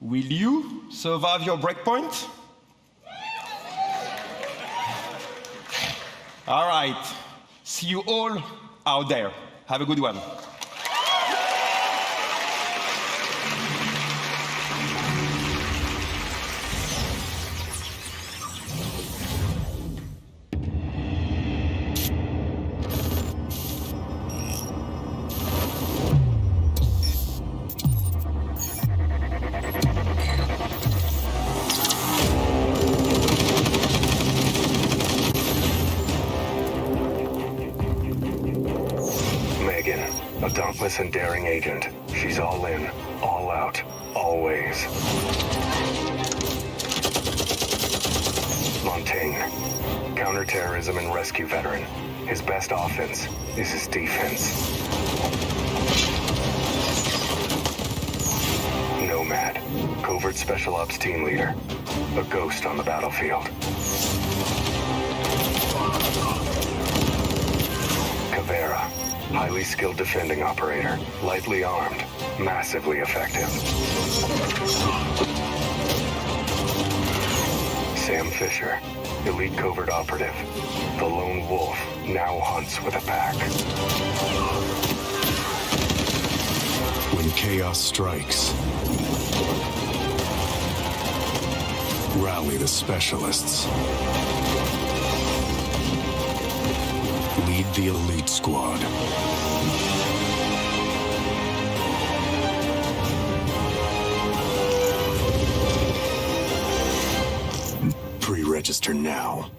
Will you survive your breakpoint? All right. See you all out there. Have a good one. A dauntless and daring agent. She's all in, all out, always. Montaigne, counterterrorism and rescue veteran. His best offense is his defense. Nomad, covert special ops team leader. A ghost on the battlefield. Caveira, highly skilled defending operator, lightly armed, massively effective. Sam Fisher, elite covert operative. The lone wolf now hunts with a pack. When chaos strikes, rally the specialists. Lead the elite squad. Pre-register now.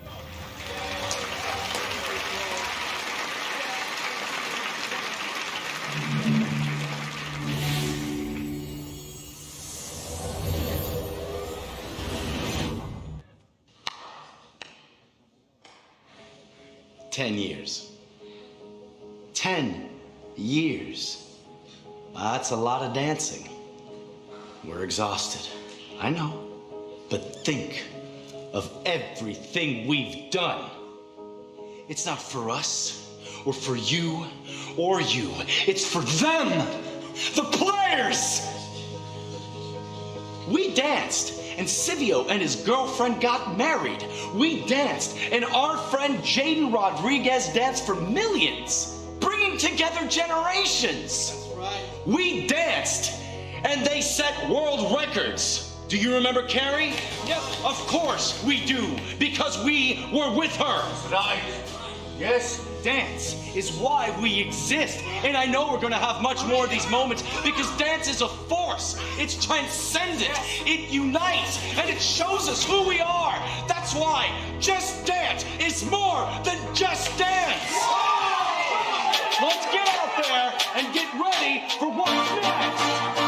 10 years. 10 years. That's a lot of dancing. We're exhausted. I know. But think of everything we've done. It's not for us, or for you, or you. It's for them, the players! We danced, and Silvio and his girlfriend got married. We danced, and our friend Jaden Rodriguez danced for millions, bringing together generations. That's right. We danced, and they set world records. Do you remember Carrie? Yep. Of course we do, because we were with her. That's right. Yes? Dance is why we exist. And I know we're gonna have much more of these moments because dance is a force. It's transcendent. It unites and it shows us who we are. That's why Just Dance is more than just dance. Let's get out there and get ready for what's next.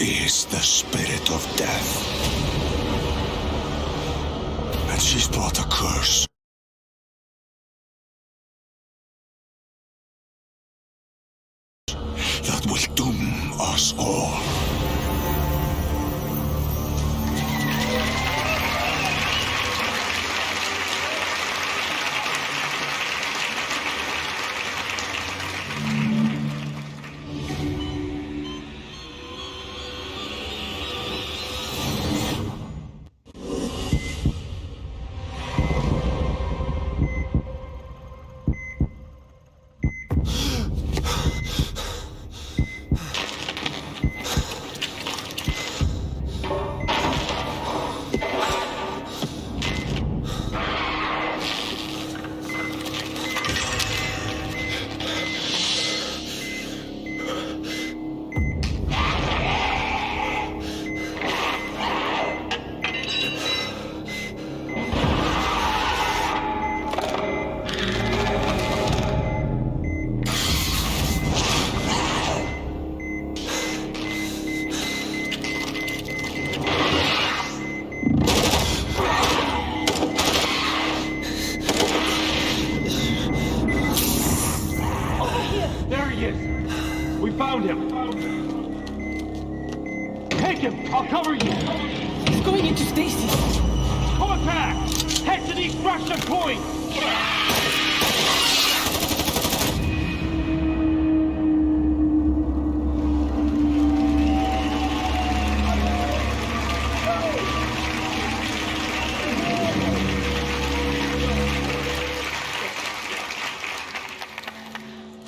is the spirit of death. And she's brought a curse. That will doom us all.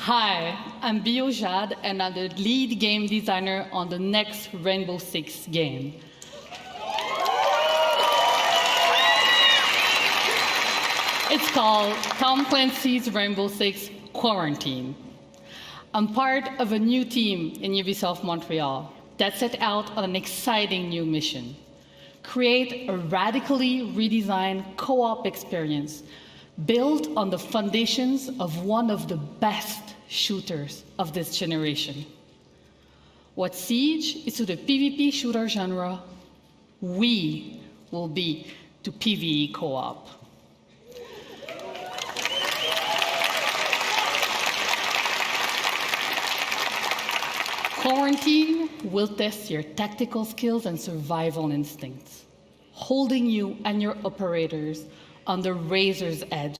Hi, I'm Biojad, and I'm the lead game designer on the next Rainbow Six game. It's called Tom Clancy's Rainbow Six Quarantine. I'm part of a new team in Ubisoft Montreal that set out on an exciting new mission: create a radically redesigned co-op experience built on the foundations of one of the best shooters of this generation. What Siege is to the PvP shooter genre, we will be to PvE co-op. Quarantine will test your tactical skills and survival instincts, holding you and your operators on the razor's edge.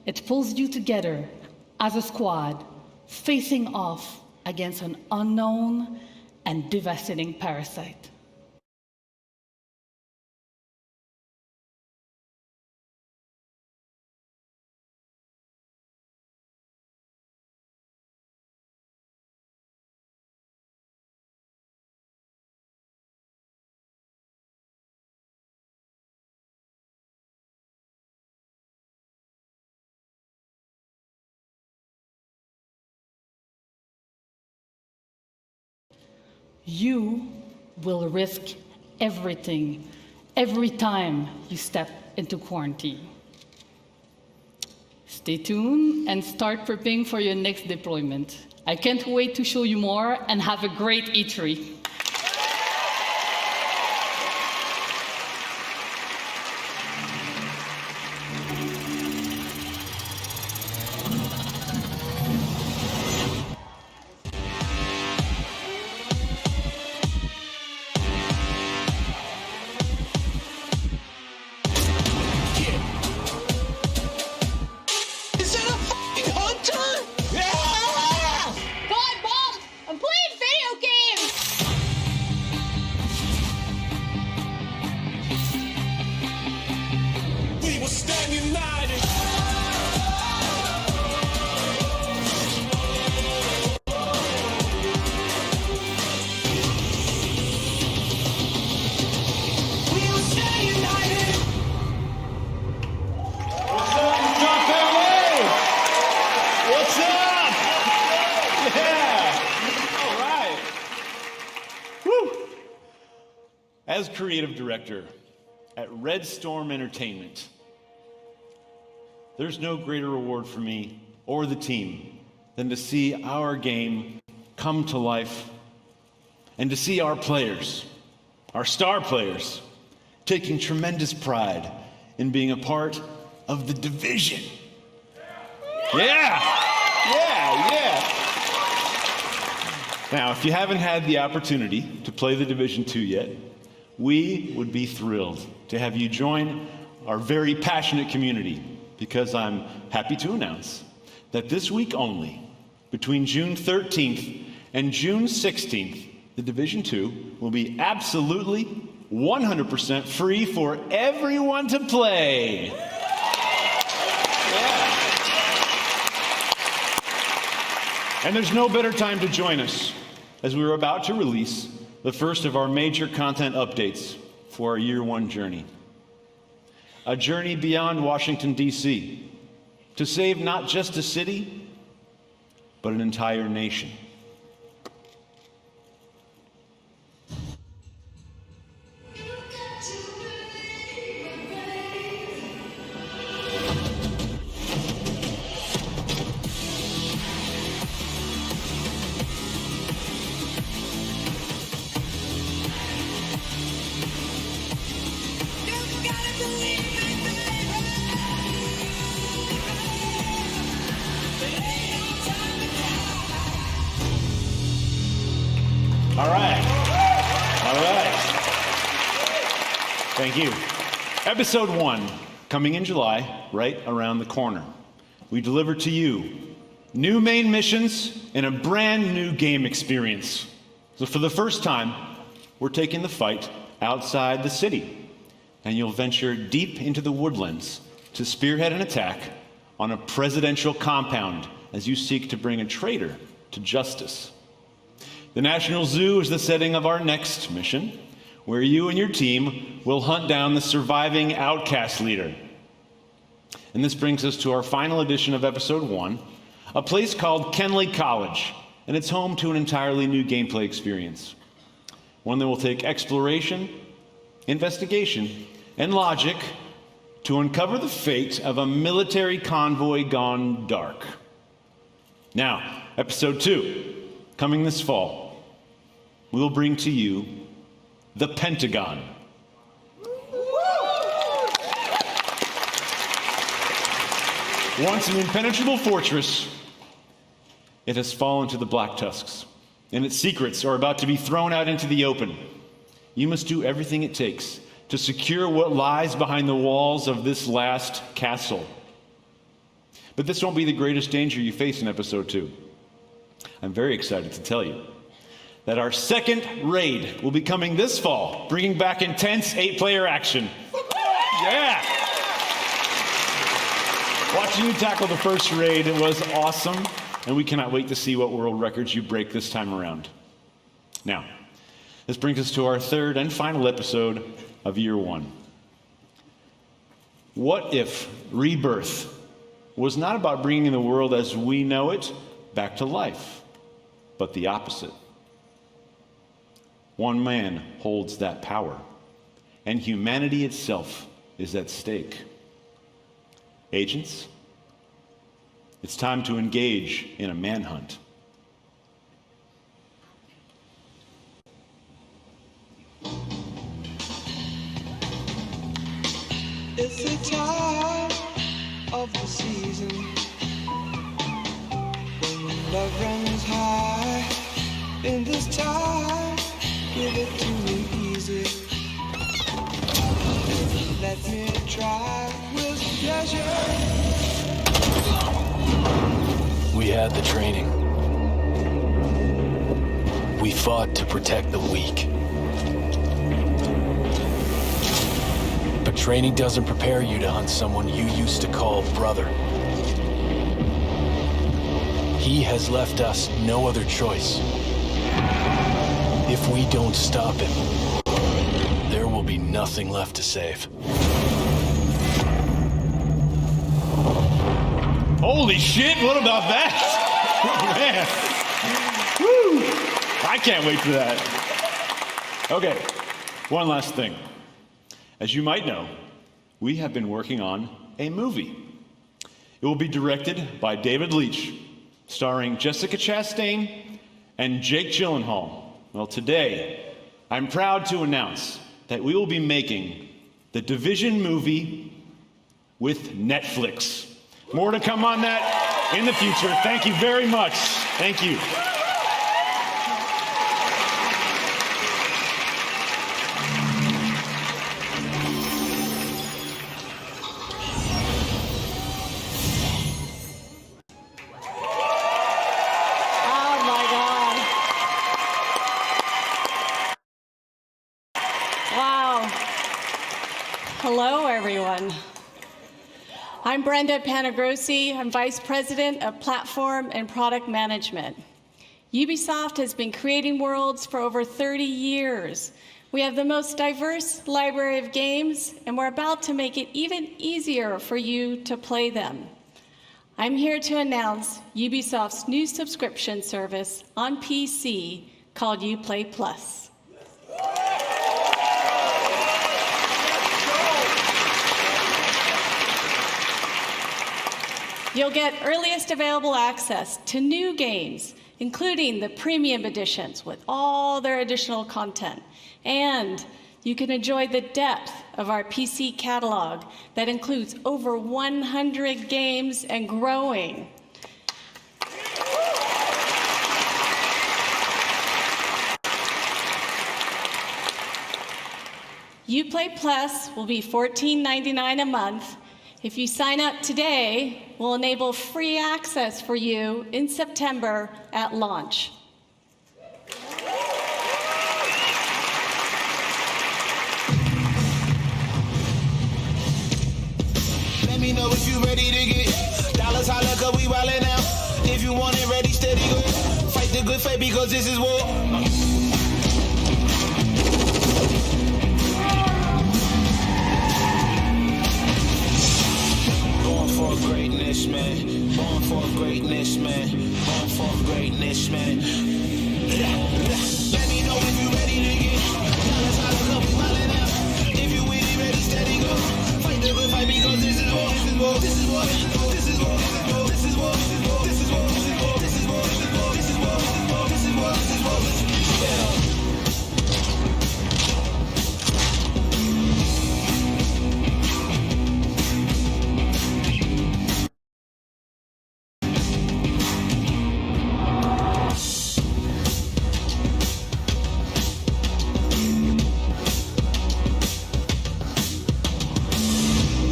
It pulls you together as a squad, facing off against an unknown and devastating parasite. You will risk everything every time you step into quarantine. Stay tuned and start prepping for your next deployment. I can't wait to show you more, and have a great E3. God, Bob! I'm playing video games! As creative director at Red Storm Entertainment, there's no greater reward for me or the team than to see our game come to life and to see our players, our star players, taking tremendous pride in being a part of the Division. Yeah! Now, if you haven't had the opportunity to play the Division 2 yet, we would be thrilled to have you join our very passionate community, because I'm happy to announce that this week only, between June 13th and June 16th, the Division 2 will be absolutely 100% free for everyone to play. And there's no better time to join us, as we're about to release the first of our major content updates for our Year 1 journey. A journey beyond Washington, D.C., to save not just a city, but an entire nation. All right. Thank you. Episode 1, coming in July, right around the corner. We deliver to you new main missions and a brand new game experience. So for the first time, we're taking the fight outside the city, and you'll venture deep into the woodlands to spearhead an attack on a presidential compound as you seek to bring a traitor to justice. The National Zoo is the setting of our next mission, where you and your team will hunt down the surviving outcast leader. And this brings us to our final edition of Episode 1, a place called Kenley College, and it's home to an entirely new gameplay experience. One that will take exploration, investigation, and logic to uncover the fate of a military convoy gone dark. Now, Episode 2, coming this fall, we will bring to you the Pentagon. Once an impenetrable fortress, it has fallen to the Black Tusks, and its secrets are about to be thrown out into the open. You must do everything it takes to secure what lies behind the walls of this last castle. But this won't be the greatest danger you face in Episode 2. I'm very excited to tell you that our second raid will be coming this fall, bringing back intense 8-player action. Yeah! Watching you tackle the first raid, it was awesome, and we cannot wait to see what world records you break this time around. Now, this brings us to our third and final episode of Year 1. What if rebirth was not about bringing the world as we know it back to life, but the opposite? One man holds that power, and humanity itself is at stake. Agents, it's time to engage in a manhunt. It's the time of the season when love runs high. In this time, give it to me easy. Let me try with pleasure. We had the training. We fought to protect the weak. But training doesn't prepare you to hunt someone you used to call brother. He has left us no other choice. If we don't stop him, there will be nothing left to save. Holy shit, what about that? Man. Woo! I can't wait for that. Okay, One last thing. As you might know, we have been working on a movie. It will be directed by David Leitch, starring Jessica Chastain and Jake Gyllenhaal. Well, today, I'm proud to announce that we will be making the Division movie with Netflix. More to come on that in the future. Thank you very much. Thank you. Hello, everyone. I'm Brenda Panagrossi. I'm Vice President of Platform and Product Management. Ubisoft has been creating worlds for over 30 years. We have the most diverse library of games, and we're about to make it even easier for you to play them. I'm here to announce Ubisoft's new subscription service on PC called Uplay Plus. You'll get earliest available access to new games, including the premium editions with all their additional content. And you can enjoy the depth of our PC catalog that includes over 100 games and growing. Uplay Plus will be $14.99 a month. If you sign up today, we'll enable free access for you in September at launch. Let me know if you ready to get dollars, holla, cause we wildin' out. If you want it ready, steady, go. Fight the good fight because this is war. Born for greatness, man. Born for greatness, man. Born for greatness, man. Let me know if you ready to get dollars, holla, cause we wildin' out. If you with it, ready, steady, go. Fight the good fight because this is war. This is war. This is war. This is war. This is war. This is war. This is war. This is war. This is war. This is war. This is war. This is war.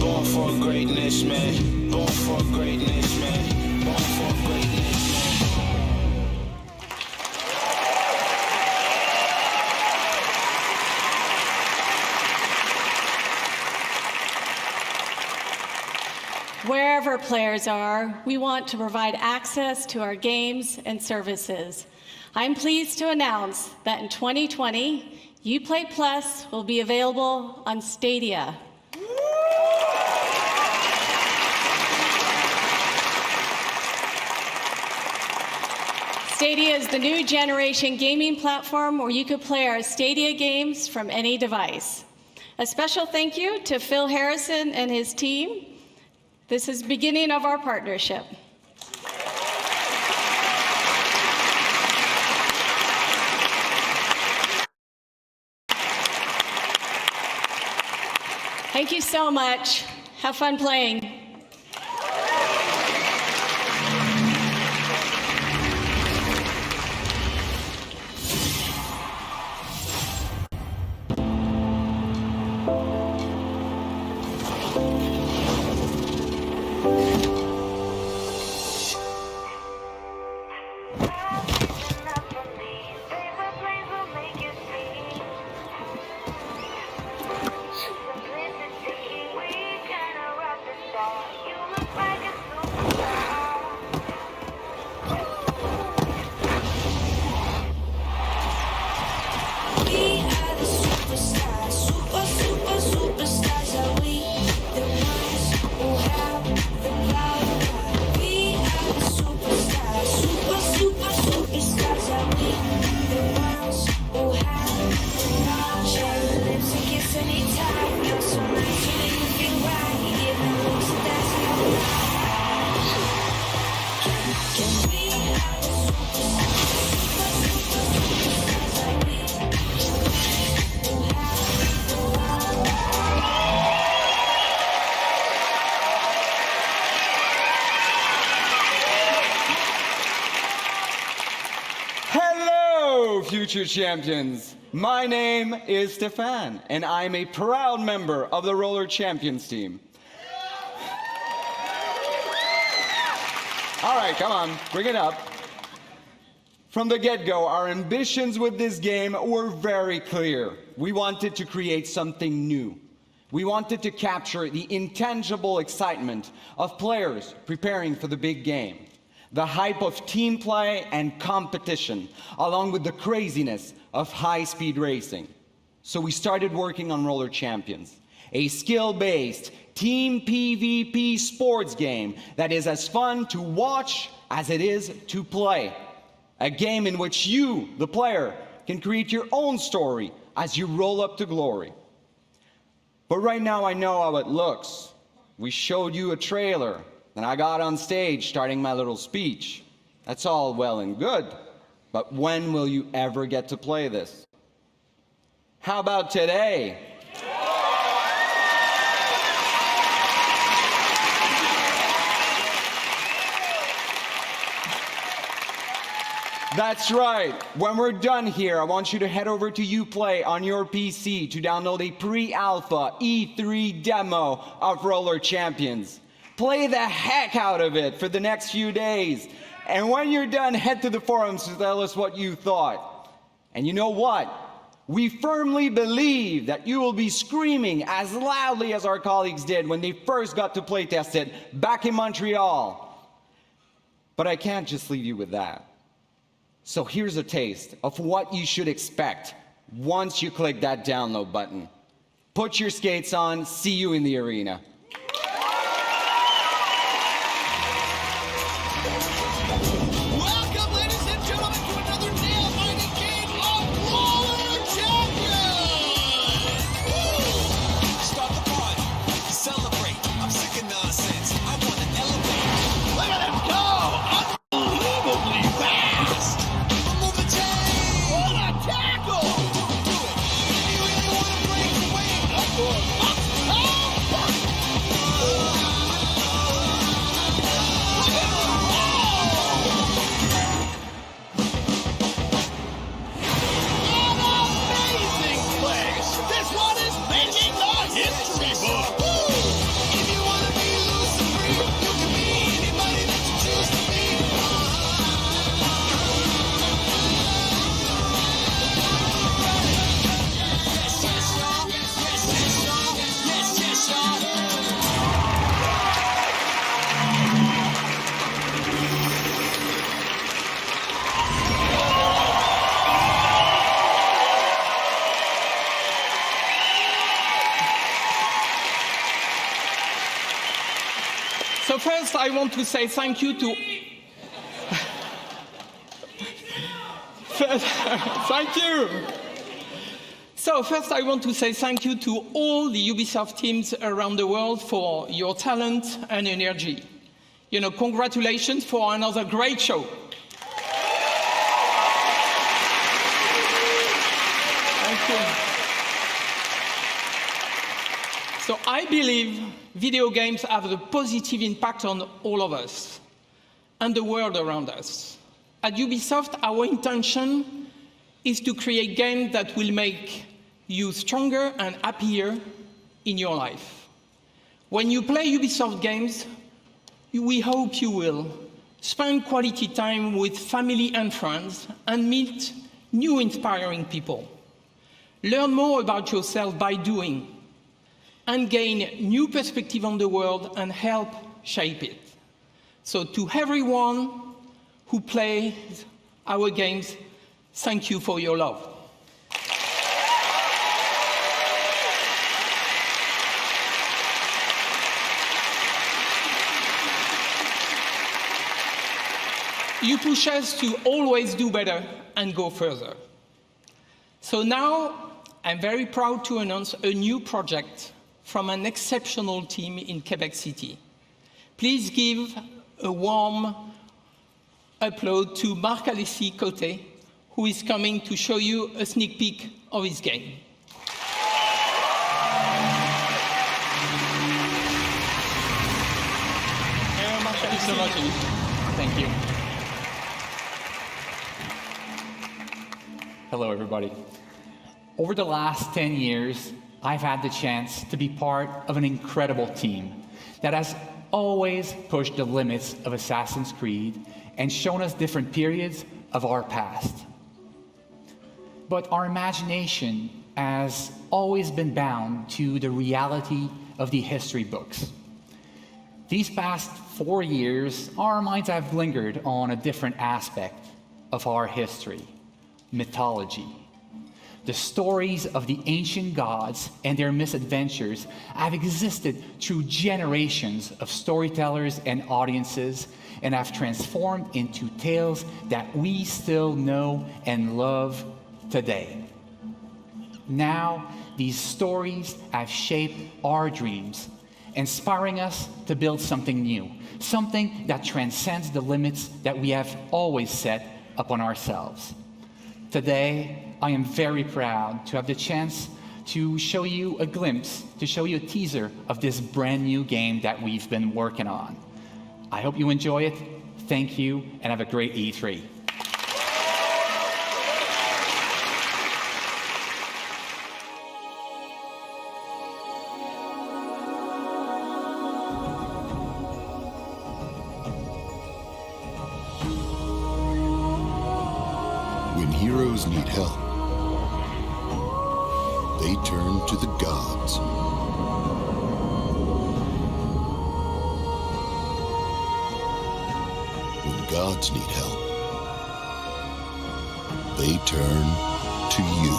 Born for greatness, man. Born for greatness, man. Born for greatness, man. Wherever players are, we want to provide access to our games and services. I'm pleased to announce that in 2020, Uplay Plus will be available on Stadia. Stadia is the new generation gaming platform where you can play our Stadia games from any device. A special thank you to Phil Harrison and his team. This is the beginning of our partnership. Thank you so much. Have fun playing. future champions. My name is Stefan, and I'm a proud member of the Roller Champions team. All right, come on, bring it up. From the get-go, our ambitions with this game were very clear. We wanted to create something new. We wanted to capture the intangible excitement of players preparing for the big game, the hype of team play and competition, along with the craziness of high-speed racing. So we started working on Roller Champions, a skill-based team PvP sports game that is as fun to watch as it is to play. A game in which you, the player, can create your own story as you roll up to glory. But right now I know how it looks. We showed you a trailer, and I got on stage starting my little speech. That's all well and good, but when will you ever get to play this? How about today? That's right. When we're done here, I want you to head over to Uplay on your PC to download a pre-alpha E3 demo of Roller Champions. Play the heck out of it for the next few days. And when you're done, head to the forums to tell us what you thought. And you know what? We firmly believe that you will be screaming as loudly as our colleagues did when they first got to playtest it back in Montreal. But I can't just leave you with that. So here's a taste of what you should expect once you click that download button. Put your skates on, see you in the arena. Welcome, ladies and gentlemen, to another nail-biting game of Roller Champions! Woo! Start the party, celebrate. I'm sick of nonsense. I want to elevate. Look at him go! Unbelievably fast! Move the chain! What a tackle! Do it. If you really want to break away, up for it. This one is making the history book. If you want to be loose and free, you can be anybody that you choose to be. Yes, yes, y'all. Yes, yes, y'all. Yes, yes, y'all. So first, I want to say thank you to... Thank you. So first, I want to say thank you to all the Ubisoft teams around the world for your talent and energy. You know, congratulations for another great show. Thank you. So I believe video games have a positive impact on all of us and the world around us. At Ubisoft, our intention is to create games that will make you stronger and happier in your life. When you play Ubisoft games, we hope you will spend quality time with family and friends and meet new inspiring people. Learn more about yourself by doing, and gain new perspective on the world and help shape it. So to everyone who plays our games, thank you for your love. You push us to always do better and go further. So now I'm very proud to announce a new project from an exceptional team in Quebec City. Please give a warm applause to Marc-Alexis Côté, who is coming to show you a sneak peek of his game. Thank you so much. Thank you. Hello, everybody. Over the last 10 years, I've had the chance to be part of an incredible team that has always pushed the limits of Assassin's Creed and shown us different periods of our past. But our imagination has always been bound to the reality of the history books. These past 4 years, our minds have lingered on a different aspect of our history, mythology. The stories of the ancient gods and their misadventures have existed through generations of storytellers and audiences and have transformed into tales that we still know and love today. Now, these stories have shaped our dreams, inspiring us to build something new, something that transcends the limits that we have always set upon ourselves. Today, I am very proud to have the chance to show you a glimpse, to show you a teaser of this brand new game that we've been working on. I hope you enjoy it. Thank you, and have a great E3. When heroes need help, they turn to the gods. When gods need help, they turn to you.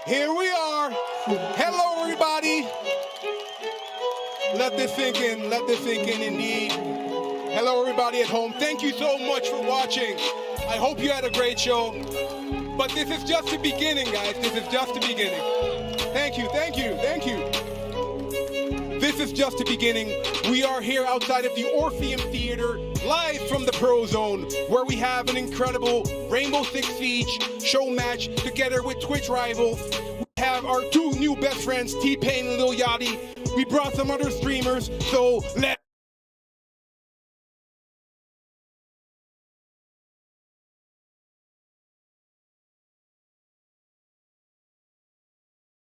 Here we are. Hello, everybody. Let this sink in. Let this sink in indeed. Hello, everybody at home. Thank you so much for watching. I hope you had a great show. But this is just the beginning, guys. This is just the beginning. Thank you, thank you, thank you. This is just the beginning. We are here outside of the Orpheum Theater, live from the Pro Zone, where we have an incredible Rainbow Six Siege show match together with Twitch rivals. We have our two new best friends, T-Pain and Lil Yachty. We brought some other streamers, so let's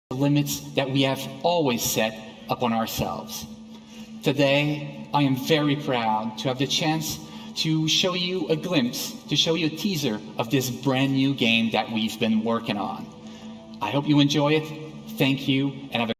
the limits that we have always set upon ourselves. Today, I am very proud to have the chance to show you a glimpse, to show you a teaser of this brand new game that we've been working on. I hope you enjoy it. Thank you, and have a